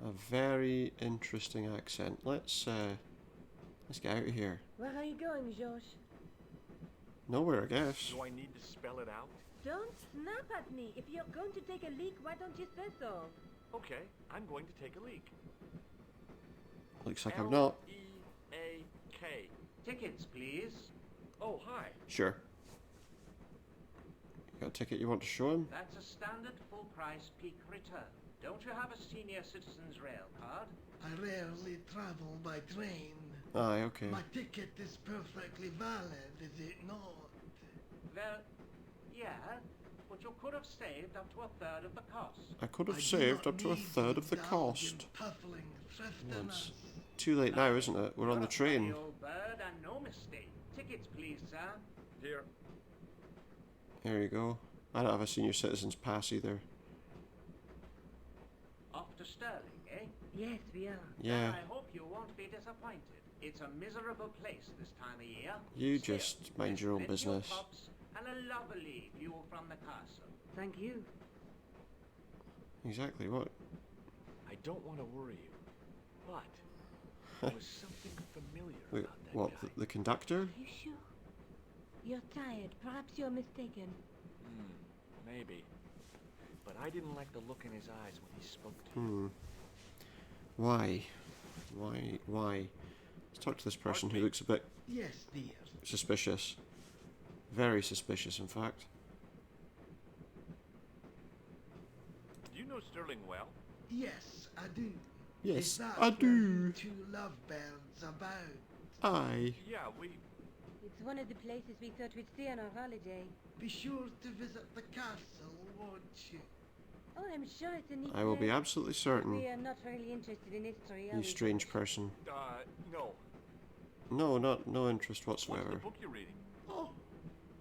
A very interesting accent. Let's get out of here. Where are you going, George? Nowhere, I guess. Do I need to spell it out? Don't snap at me. If you're going to take a leak, why don't you say so? Okay, I'm going to take a leak. Looks like I'm not. L-E-A-K. Tickets, please. Oh, hi. Sure. You got a ticket you want to show him? That's a standard full-price peak return. Don't you have a senior citizen's rail card? I rarely travel by train. Aye, okay. My ticket is perfectly valid, is it not? Well, yeah, but you could have saved up to a third of the cost. I could have I do saved not up to a need third of the indulge in cost. puffling Well, thriftiness. it's too late now, isn't it? We're on the train. You're a old bird and no mistake. Tickets, please, sir. Here. There you go. I don't have a senior citizen's pass either. Off to Stirling, eh? Yes, we are. Yeah. I hope you won't be disappointed. It's a miserable place this time of year. You Still, just mind there's your own plenty of business. pubs and a lovely view from the castle. Thank you. Exactly what? I don't want to worry you, but there was something familiar Wait, about that what? guy. The conductor? Are you sure? You're tired. Perhaps you're mistaken. Maybe. But I didn't like the look in his eyes when he spoke to you. Why? Why? Let's talk to this person who looks a bit Yes, dear. suspicious. Very suspicious, in fact. Do you know Sterling well? Yes, I do. Yes, Is that I where do. you two lovebirds about? Aye. Yeah, we... It's one of the places we thought we'd stay on our holiday. Be sure to visit the castle, won't you? Oh, I'm sure it's a neat I will be place. absolutely certain. We are not really interested in history, are You we? strange person. no. No interest What's the whatsoever. book you're reading? Oh,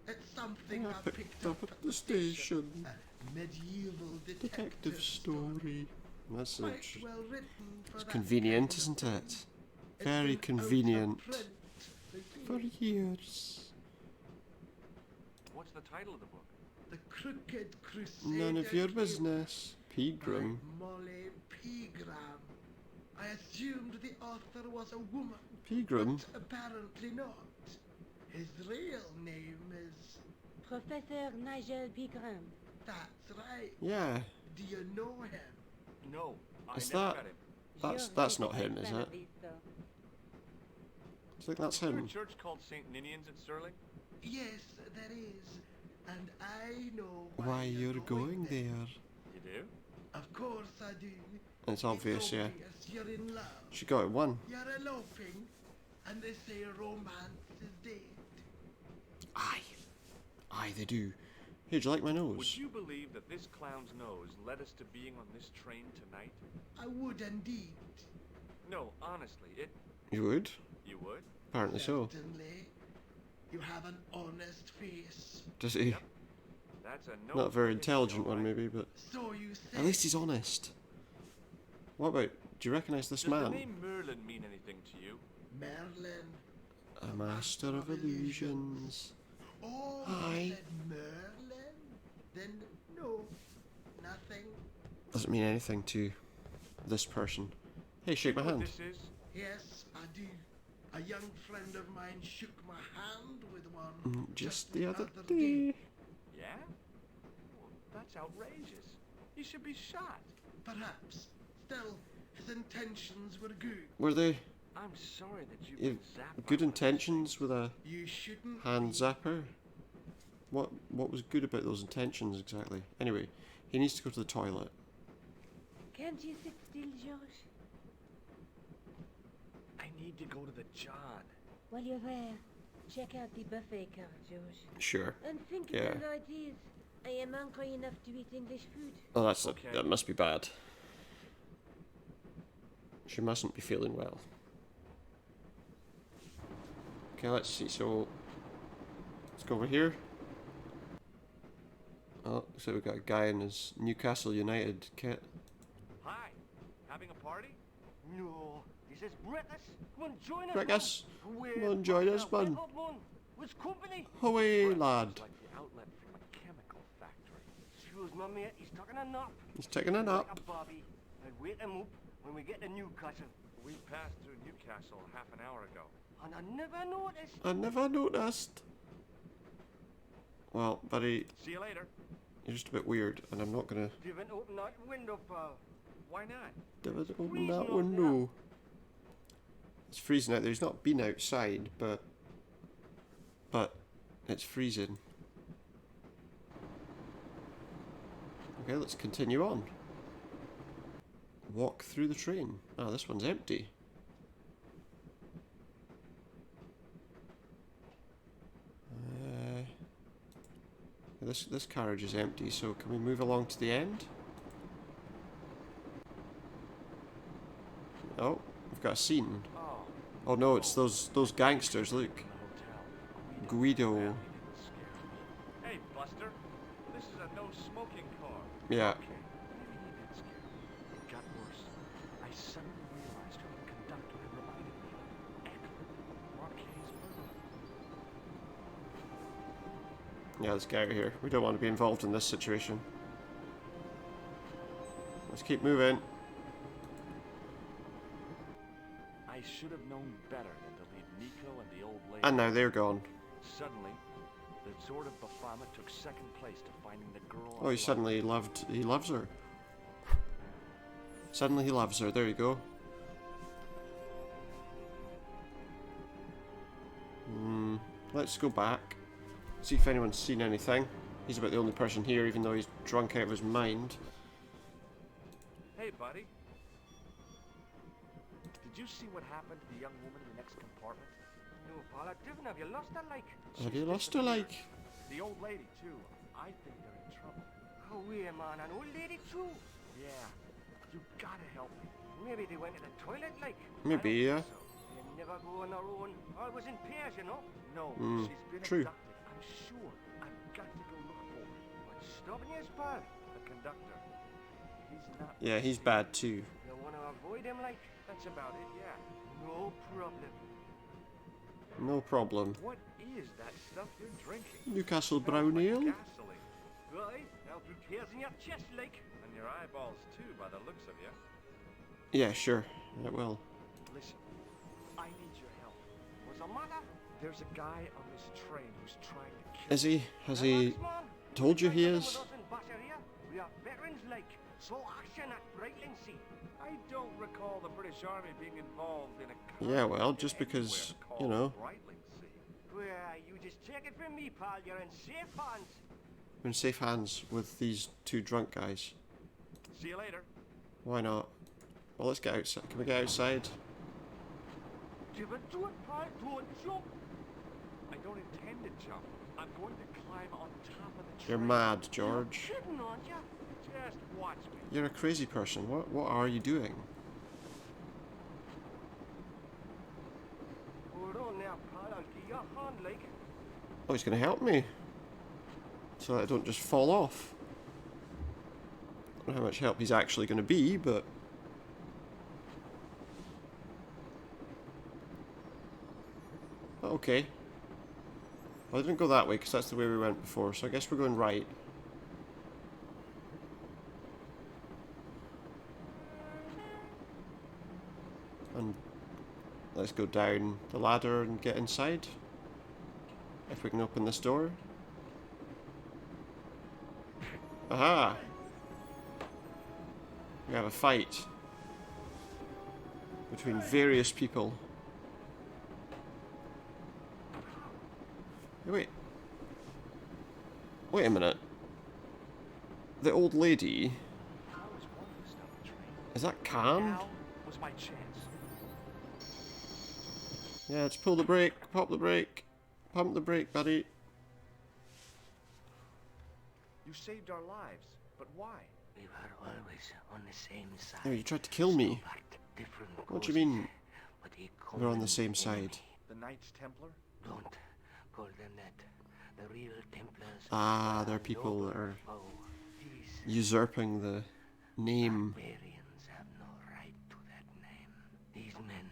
it's something I I picked up at the station. A medieval Detective story. That's Quite interesting. well written for It's that convenient, kind of isn't thing. it? It's Very been out of convenient. print For years. What's the title of the book? The Crooked Crusader. None of your Came business. Pegram. by Molly Pegram. I assumed the author was a woman. Pegram? But apparently not. His real name is... Professor Nigel Pegram. That's right. Yeah. Do you know him? No, I Is never that- met him. That's Sure, not he's a him, big is fan it? of these, though. I think that's Is there a him. church called St. Ninian's at Sterling? Yes, there is. And I know Why you're going there. You do? Of course I do. It's obvious, yeah. You're in love. She got it one. You're eloping. And they say romance is dead. Aye. Aye, they do. Here, do you like my Would nose? you believe that this clown's nose led us to being on this train tonight? I would indeed. No, honestly, it... You would? You would? Apparently so. Certainly. You have an honest face. Does he? Yep. That's a no... Not a very finish, intelligent all one, right. maybe, but So you say. at least he's honest. What about? Do you recognise this Does the man? name Merlin mean anything to you? Merlin. A master of illusions. Oh, Aye. you said Merlin? Then no, nothing. Doesn't mean anything to this person. Hey, shake my You know what hand. this is? Yes, I do. A young friend of mine shook my hand with one Just the other day. day. Yeah? Well, that's outrageous. He should be shot. Perhaps. Still, his intentions were good. Were they I'm sorry that you've you been zapped by good one of those intentions things. with a You shouldn't. hand be. zapper? What was good about those intentions exactly? Anyway, he needs to go to the toilet. Can't you sit still, George? I need to go to the John. While you're there, check out the buffet cart, George. Sure. And think Yeah. about ideas. I am hungry enough to eat English food. Oh, Okay. that must be bad. She mustn't be feeling well. Okay, let's see. So let's go over here. Oh, so we've got a guy in his Newcastle United kit. Hi. Having a party? No, this is British. Come on, join us. British. man. Come on, join us, man. Wake up, man. What's company? Away, It's lad. like the outlet from a chemical factory. Excuse my mate, he's taking a nap. He's taking a nap. Like a Bobby. I'll wake him up when we get to Newcastle. We passed through Newcastle half an hour ago. And I never noticed. I never noticed. Well, buddy, See you later. you're just a bit weird, and I'm not gonna. You haven't opened that window, pal. Why not? Don't open that window. It's freezing out there. He's not been outside, but it's freezing. Okay, let's continue on. Walk through the train. Ah, this one's empty. This carriage is empty, so can we move along to the end? Oh, we've got a scene. Oh no, it's those gangsters, look. Guido. Hey, Buster. This is a no-smoking car. Yeah. Okay, maybe he did scare me. It got worse. I suddenly realized who the conductor had reminded me of. Edward, Marquet's murderer. Yeah, let's get out of here. We don't want to be involved in this situation. Let's keep moving. I should have known better than to leave Nico and the old lady. And now they're gone. Suddenly, the Sword of Baphomet took second place to finding the girl. Oh, he suddenly he loves her. Suddenly he loves her, there you go. Let's go back. See if anyone's seen anything. He's about the only person here, even though he's drunk out of his mind. Hey, buddy. Did you see what happened to the young woman in the next compartment? No, Paul, have you lost her, like? Have you lost her, like? The old lady, too. I think they're in trouble. Oh, yeah, man, an old lady, too. Yeah. You gotta help me. Maybe they went to the toilet, like. Maybe, yeah. They never go on their own. Always in pairs, you know. No, she's been true. abducted. I'm sure. I've got to go look for her. What's stopping you, pal? The conductor. He's not... Yeah, he's bad too. You want to avoid him, like? That's about it, yeah. No problem. No problem. What is that stuff you're drinking? Newcastle Brown Ale? Gasoline. Right, I'll put tears in your chest, like. And your eyeballs, too, by the looks of you. Yeah, sure. It will. Listen, I need your help. What's the matter? There's a guy on this train who's trying to kill Is he? Has he told you he is? We are veterans, like. So action at Brightlingsea. I don't recall the British Army being involved in a Yeah, well, conflict just because, anywhere you know. called Brightlingsea. Well, you just take it from me, pal. You're in safe hands. We're in safe hands with these two drunk guys. See you later. Why not? Well, let's get outside. Can we get outside? Give it to it, pal. Don't jump. I don't intend to jump. I'm going to climb on top of the train. You're mad, George. You're kidding, aren't you? Just watch me. You're a crazy person. What are you doing? Hold on now, pal. I'll give you a hand, like. Oh, he's going to help me. So that I don't just fall off. I don't know how much help he's actually going to be, but... Okay. Well, I didn't go that way, because that's the way we went before, so I guess we're going right. And let's go down the ladder and get inside. If we can open this door. Aha! We have a fight between various people. Hey, wait. Wait a minute. The old lady. I always wanted to stop the train. Is that Khan? Now was my chance. Yeah, let's pull the brake, pop the brake, pump the brake, buddy. You saved our lives, but why? We were always on the same side. Oh, you tried to kill me. But different What do you causes, mean? but a We're on the common same enemy. side. The Knights Templar? Don't call them that. The real Templars. Ah, are they're our people that noble are foe. These usurping the name. barbarians have no right to that name. These men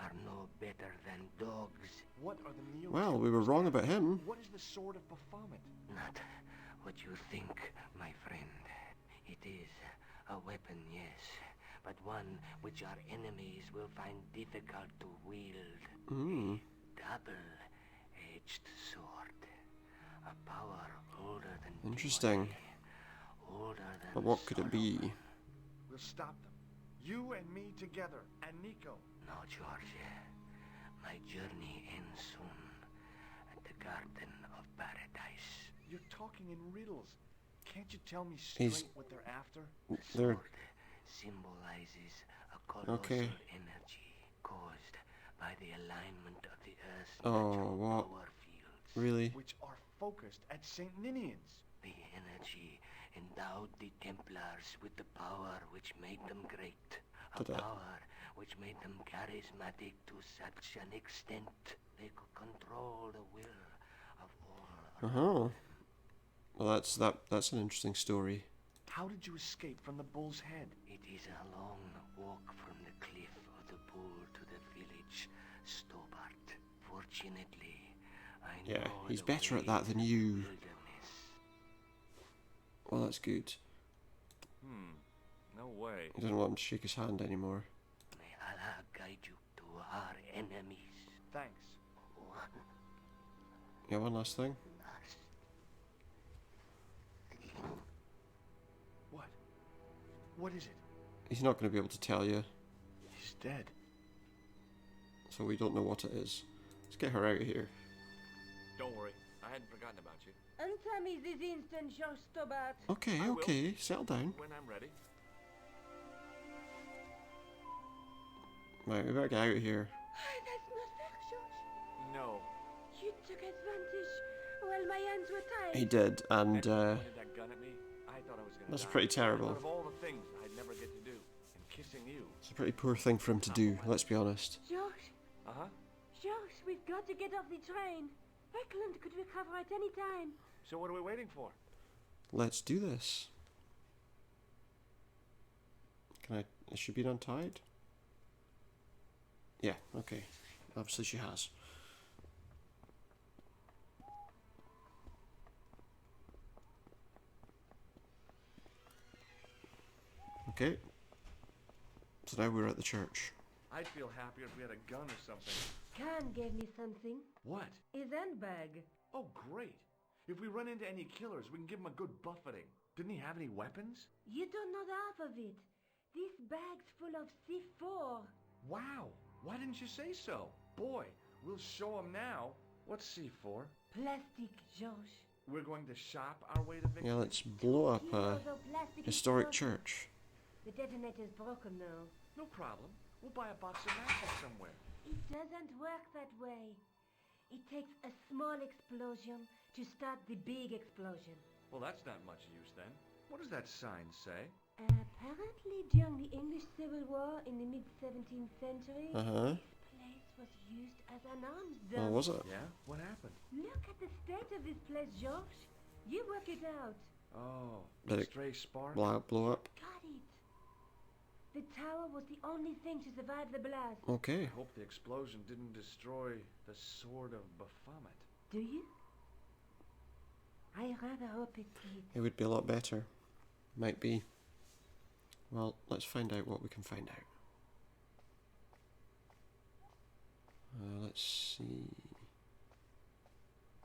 are no better than dogs. What are the Neo Well, we were Templars? wrong about him. What is the Sword of Baphomet? Not what you think, my friend. It is a weapon, yes, but one which our enemies will find difficult to wield. Hmm. A double-edged sword. A power older than Interesting. joy, older than But what could it be? sorrow. We'll stop them. You and me together, and Nico. No, George. My journey ends soon at the Garden of Paradise. You're talking in riddles. Can't you tell me straight what they're after? The sword symbolizes a colossal energy caused by the alignment of the Earth's natural power fields. Really? Which are focused at St. Ninian's. The energy endowed the Templars with the power which made them great. A power which made them charismatic to such an extent they could control the will of all. Well, that's an interesting story. How did you escape from the bull's head? It is a long walk from the cliff of the bull to the village Stobart. Fortunately, I know he's the better way at that than you. wilderness. Well, that's good. No way. He doesn't want him to shake his hand anymore. May Allah guide you to our enemies. Thanks. Yeah, one last thing. What? What is it? He's not going to be able to tell you, He's dead. so we don't know what it is. Let's get her out of here. Don't worry, I hadn't forgotten about you. Answer me this instant, George Stobart. Okay, I will. okay, settle down. When I'm ready. Right, we better get out of here. That's not fair, George. No. You took advantage while my hands were tied. He did, and Pointed that gun at me. I thought I was gonna that's die. pretty terrible. Out of all the things I'd never get to do, and kissing you. It's a pretty poor thing for him to do, let's be honest. George, Uh-huh. George, we've got to get off the train. Eklund could recover at any time. So what are we waiting for? Let's do this. Has she been untied? Yeah, okay. Obviously she has. Okay. So now we're at the church. I'd feel happier if we had a gun or something. Khan gave me something. What? His handbag. Oh, great. If we run into any killers, we can give them a good buffeting. Didn't he have any weapons? You don't know the half of it. This bag's full of C4. Wow. Why didn't you say so? Boy, we'll show them now. What's C4? Plastic, George. We're going to shop our way to victory? Yeah, let's blow up a Kilos of plastic historic explosion. church. The detonator's broken now. No problem. We'll buy a box of matches somewhere. It doesn't work that way. It takes a small explosion to start the big explosion. Well, that's not much use then. What does that sign say? Apparently, during the English Civil War in the mid-17th century, this place was used as an arms dump. Oh, was it? Yeah? What happened? Look at the state of this place, George. You work it out. Oh, Did it stray spark? blow up? Got it. The tower was the only thing to survive the blast. Okay. I hope the explosion didn't destroy the Sword of Baphomet. Do you? I rather hope it did. It would be a lot better. Might be. Well, let's find out what we can find out. Let's see.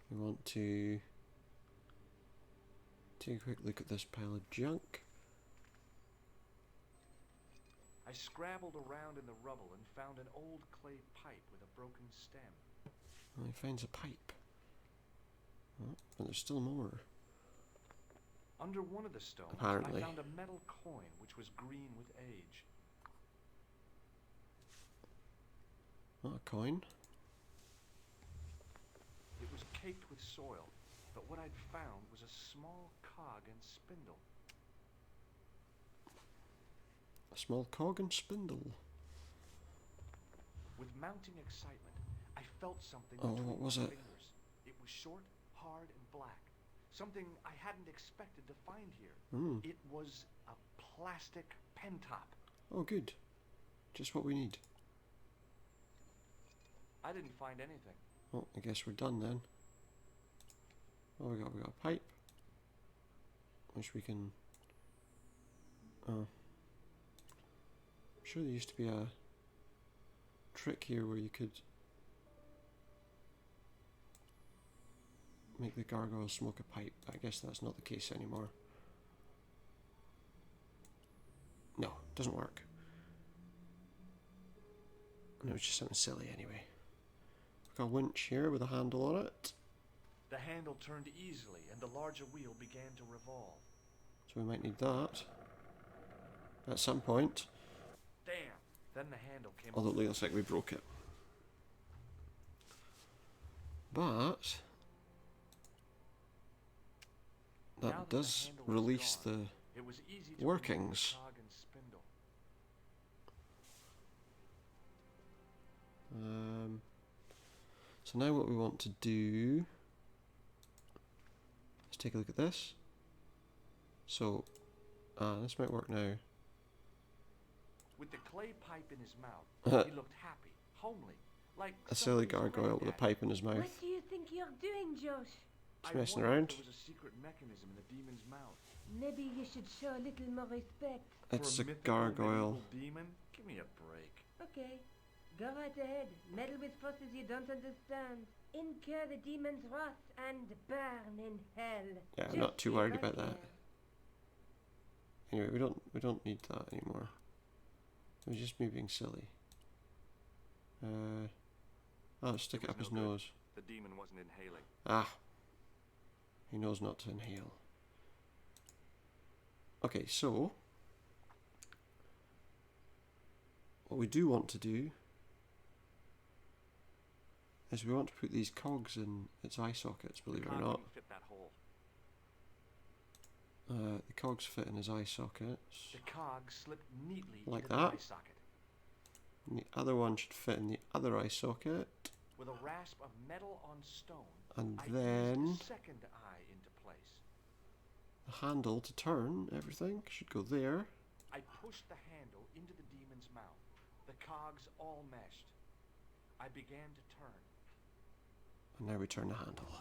We want to take a quick look at this pile of junk. I scrabbled around in the rubble and found an old clay pipe with a broken stem. Oh, he finds a pipe. Oh, but there's still more. Under one of the stones, Apparently. I found a metal coin which was green with age. Oh, a coin. It was caked with soil, but what I'd found was a small cog and spindle. A small cog and spindle. With mounting excitement, I felt something Oh, between what was my it? fingers. It was short, hard, and black. Something I hadn't expected to find here. It was a plastic pen top. Oh, good. Just what we need. I didn't find anything. Oh, I guess we're done then. Oh, we got a pipe. Which we can... Oh. I'm sure there used to be a trick here where you could make the gargoyle smoke a pipe, but I guess that's not the case anymore. No. Doesn't work. No, it's just something silly anyway. Got a winch here with a handle on it. The handle turned easily, and the larger wheel began to revolve. So we might need that at some point. Damn! Then the handle came Although off. it looks like we broke it. But Now that the does handle was release gone, it was easy to workings. remove the cog and spindle. So now what we want to do is take a look at this. So, this might work now. With the clay pipe in his mouth, he looked happy, homely, like A silly somebody's gargoyle with a granddad. pipe in his mouth. What do you think you're doing, Josh? Just I messing wondered around. if there was a secret mechanism in the demon's mouth. Maybe you should show a little more respect. It's For a mythical gargoyle. medieval demon? Give me a break. Okay, go right ahead. Meddle with forces you don't understand. Incur the demon's wrath and burn in hell. Yeah, I'm Just not too be worried right about that. there. Anyway, we don't need that anymore. It was just me being silly. Stick it up was his no good. nose. The demon wasn't inhaling. Ah, he knows not to inhale. Okay, so what we do want to do is we want to put these cogs in its eye sockets, believe it or Cog not. didn't fit that hole. The cogs fit in his eye sockets. The cog slipped neatly Like into that. the eye socket. And the other one should fit in the other eye socket. With a rasp of metal on stone, And I then eased the second eye into place. the handle to turn everything should go there. I pushed the handle into the demon's mouth. The cogs all meshed. I began to turn. And now we turn the handle.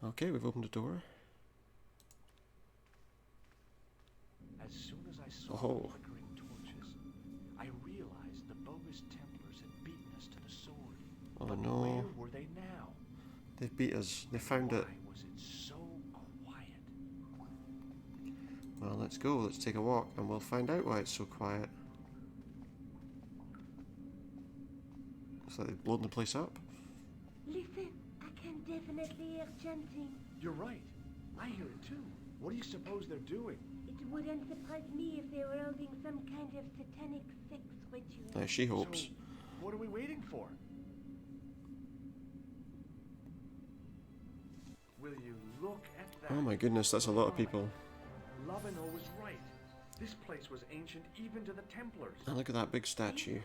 Okay, we've opened a door. As soon as I saw Oh. the flickering torches, I realized the bogus Templars had beaten us to the sword. Oh But no. where were they now? They beat us. They found it. Why was it so quiet? Well, let's go. Let's take a walk and we'll find out why it's so quiet. Looks like they've blown the place up. Listen, I can definitely hear chanting. You're right. I hear it too. What do you suppose they're doing? It wouldn't surprise me if they were holding some kind of satanic sex ritual. She hopes. So, what are we waiting for? Will you look at that? Oh my goodness, that's a lot of people. Lovino was right. This place was ancient even to the Templars. And look at that big statue.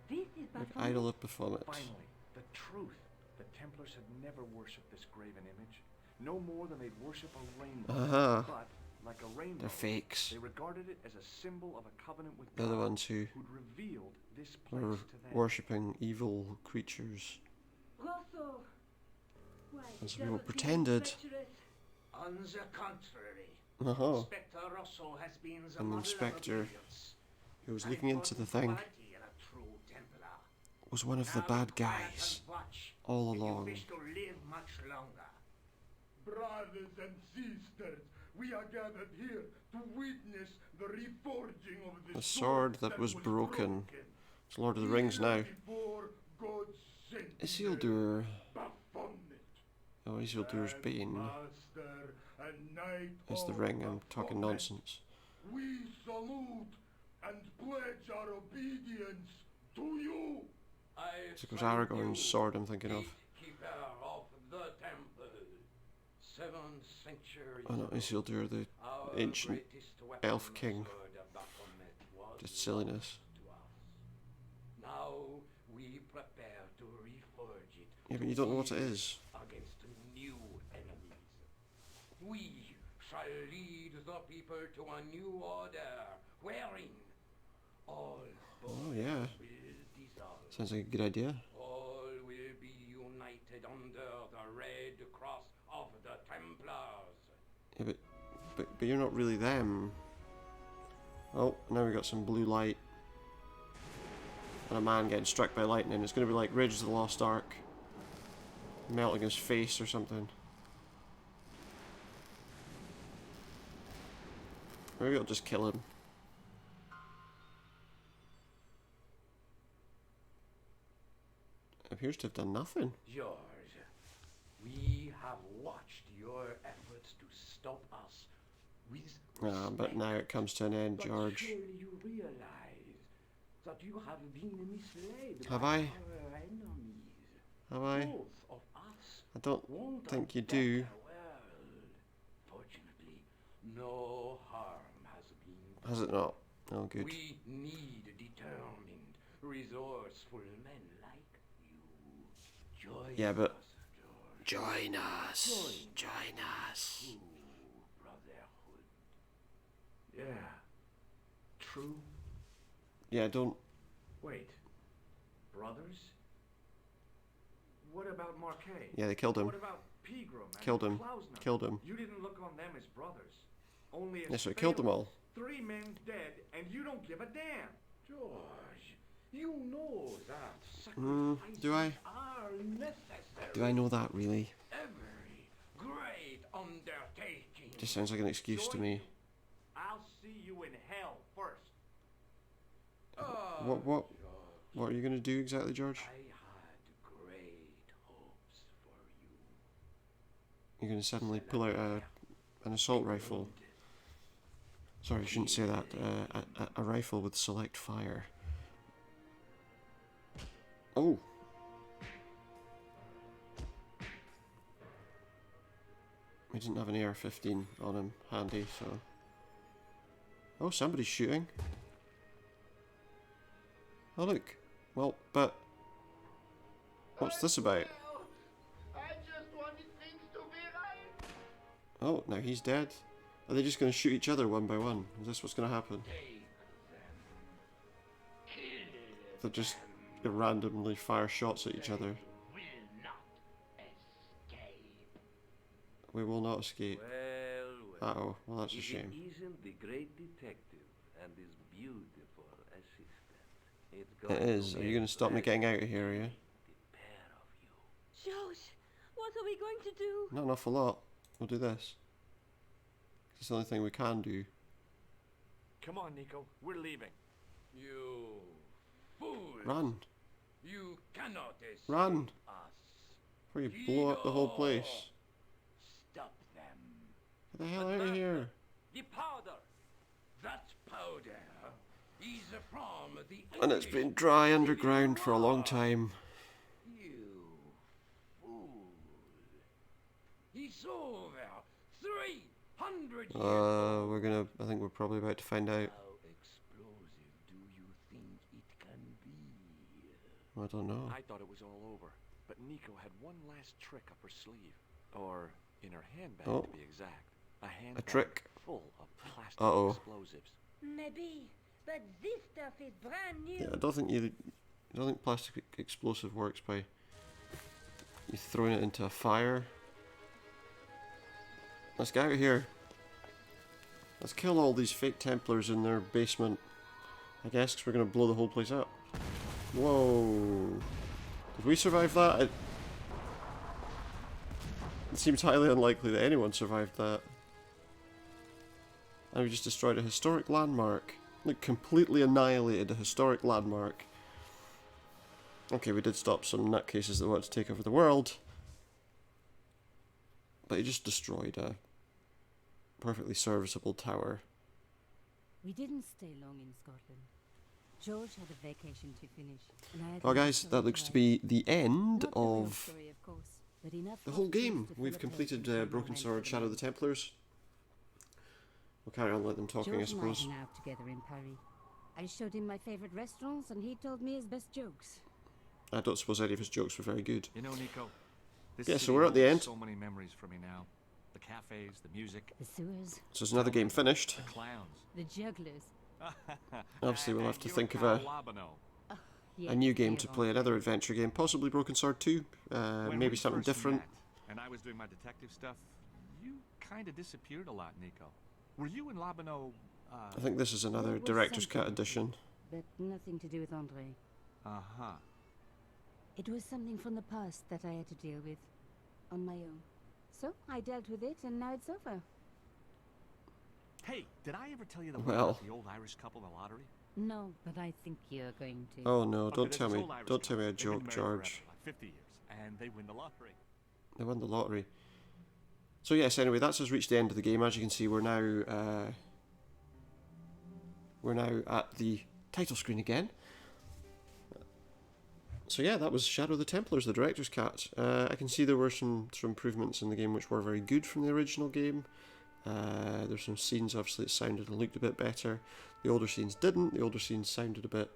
This is Like Baphomet. idol of Baphomet. Finally, the truth. The Templars had never worshipped this graven image. No more than they'd worship a rainbow. Uh-huh. But, like a rainbow, They're fakes. they regarded it as a symbol of a covenant with They're the God ones who'd revealed this place were to them. worshipping evil creatures. Rosso. Why, And some double people team pretended. treacherous. On the contrary, Uh-huh. Inspector Rosso has been the And the model of inspector obedience. who was An looking into the important thing quality in a true Templar. was one of the Now bad be quiet guys and watch all if along. You wish to live much longer. Brothers and sisters, we are gathered here to witness the reforging of The sword that was broken. It's Lord of the Rings Here now. before God's sentinel, Isildur. Baphomet, Oh, Isildur's and Bane Master and Knight is the of ring. I'm talking Baphomet. nonsense. We salute and pledge our obedience to you. It's because Aragorn's sword I'm thinking of. Keeper of the temple. 7 centuries Oh no, ago, Isildur, the our ancient greatest weapon, elf king. the sword of Baphomet, was Just silliness. lost to us. Now we prepare to reforge it. Yeah, but to you don't know what it fight is. Against new enemies. We shall lead the people to a new order, wherein all Oh yeah, will dissolve. sounds like a good idea. All will be united under the red cross of the Templars. Yeah, but you're not really them. Oh, now we got some blue light. and a man getting struck by lightning. It's going to be like Raiders of the Lost Ark. Melting his face or something. Maybe I'll just kill him. Appears to have done nothing. George, we have watched your efforts to stop us with But now it comes to an end, but George. surely you realize that you have been misled Have by I? our enemies. Have I? Both of us I don't want think a you do. better world. Fortunately, no harm has been. Has it not? Oh, good. We need determined, resourceful men like you. Join Yeah, but- us, George. Join us. Join us. True brotherhood. Yeah. True. Yeah, don't. Wait. Brothers? What about Marquet? Yeah, they killed him. What about Pegram and Killed him. Klausner? Killed him. You didn't look on them as brothers. Only as Yes, so it killed them all. failures. 3 men dead, and you don't give a damn. George, you know that Mm, sacrifices do I? are necessary. Do I know that, really? Every great undertaking. Just sounds like an excuse to Join me. you. I'll see you in hell first. What are you going to do exactly, George? I had great hopes for you. You're going to suddenly pull out an assault rifle. Sorry, I shouldn't say that. A rifle with select fire. Oh! We didn't have an AR-15 on him handy, so... Oh, somebody's shooting. Oh, look. Well, but... What's this about? I just wanted things to be right. Oh, now he's dead. Are they just going to shoot each other one by one? Is this what's going to happen? They'll just randomly fire shots at each other. We will not escape. Well, Uh-oh, well that's a if shame. it isn't the great detective and his beautiful assistant, it's It going is. to Are be you a going to stop me pleasure getting out of here, are you? to meet the pair of you. George, what are we going to do? Not an awful lot. We'll do this. It's the only thing we can do. Come on, Nico. We're leaving. You fool! Run! You cannot escape Run! us. Before you blow up the whole place. Stop them. Get the hell out of here! The powder. That powder is from the. And it's been dry underground for a long time. You fool! It's over 300 years. We're gonna. I think we're probably about to find out. How explosive do you think it can be? I don't know. I thought it was all over, but Nico had one last trick up her sleeve. Or in her handbag, Oh. to be exact. A handbag trick. full of plastic Uh-oh. explosives. Maybe, but this stuff is brand new. Yeah, I don't think plastic explosive works by you throwing it into a fire. Let's get out of here. Let's kill all these fake Templars in their basement. I guess 'cause we're gonna blow the whole place up. Whoa! Did we survive that? It seems highly unlikely that anyone survived that. And we just destroyed a historic landmark. Like, completely annihilated a historic landmark. Okay, we did stop some nutcases that wanted to take over the world. But he just destroyed a perfectly serviceable tower. We didn't stay long in Scotland. George had a vacation to finish. And I had Well, enough guys, to that looks to write. be the end Not the real of story, of course, but enough the whole hot news game. to We've fill a completed page in my Broken mind Sword, for Shadow of the the Templars. We'll carry on, let them talking, I George and I suppose. hung out together in Paris. I showed him my favorite restaurants, and he told me his best jokes. I don't suppose any of his jokes were very good. You know, Nico, this Yeah, so city we're at the holds end. so many memories for me now. The cafes, the music, The sewers, So there's another game finished. the clowns. the jugglers. Obviously, we'll have to And think your of pal Labano. Yeah, a new game here to on play, Paris. another adventure game, possibly Broken Sword 2, When maybe we something first different. met, and I was doing my detective stuff, you kind of disappeared a lot, Nico. Were you and Labano, I think this is another There was director's cut something, edition. But nothing to do with Andre. Uh-huh. It was something from the past that I had to deal with on my own. So I dealt with it, and now it's over. Hey, did I ever tell you the Well. about the old Irish couple in the lottery? No, but I think you're going to. Oh no, don't there's tell this me, old Irish don't tell me a couple. They've been joke, married forever, George. like 50 years, and they win the lottery. They won the lottery. So yes, anyway, that's us reached the end of the game. As you can see, we're now at the title screen again. So yeah, that was Shadow of the Templars, the director's cut. I can see there were some improvements in the game which were very good from the original game. There's some scenes obviously that sounded and looked a bit better. The older scenes didn't. The older scenes sounded a bit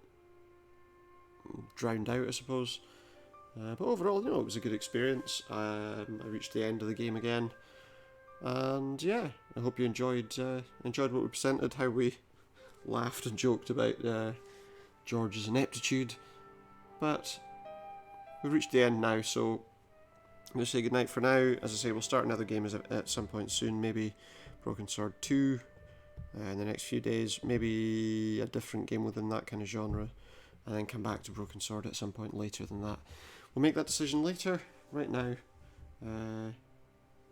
drowned out, I suppose. But overall, you know, it was a good experience. I reached the end of the game again, and yeah, I hope you enjoyed what we presented, how we laughed and joked about George's ineptitude. But we've reached the end now, so I'm going to say goodnight for now. As I say, we'll start another game at some point soon, maybe Broken Sword 2 in the next few days, maybe a different game within that kind of genre, and then come back to Broken Sword at some point later than that. We'll make that decision later. Right now,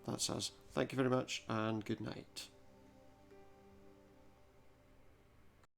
that's us. Thank you very much, and good night.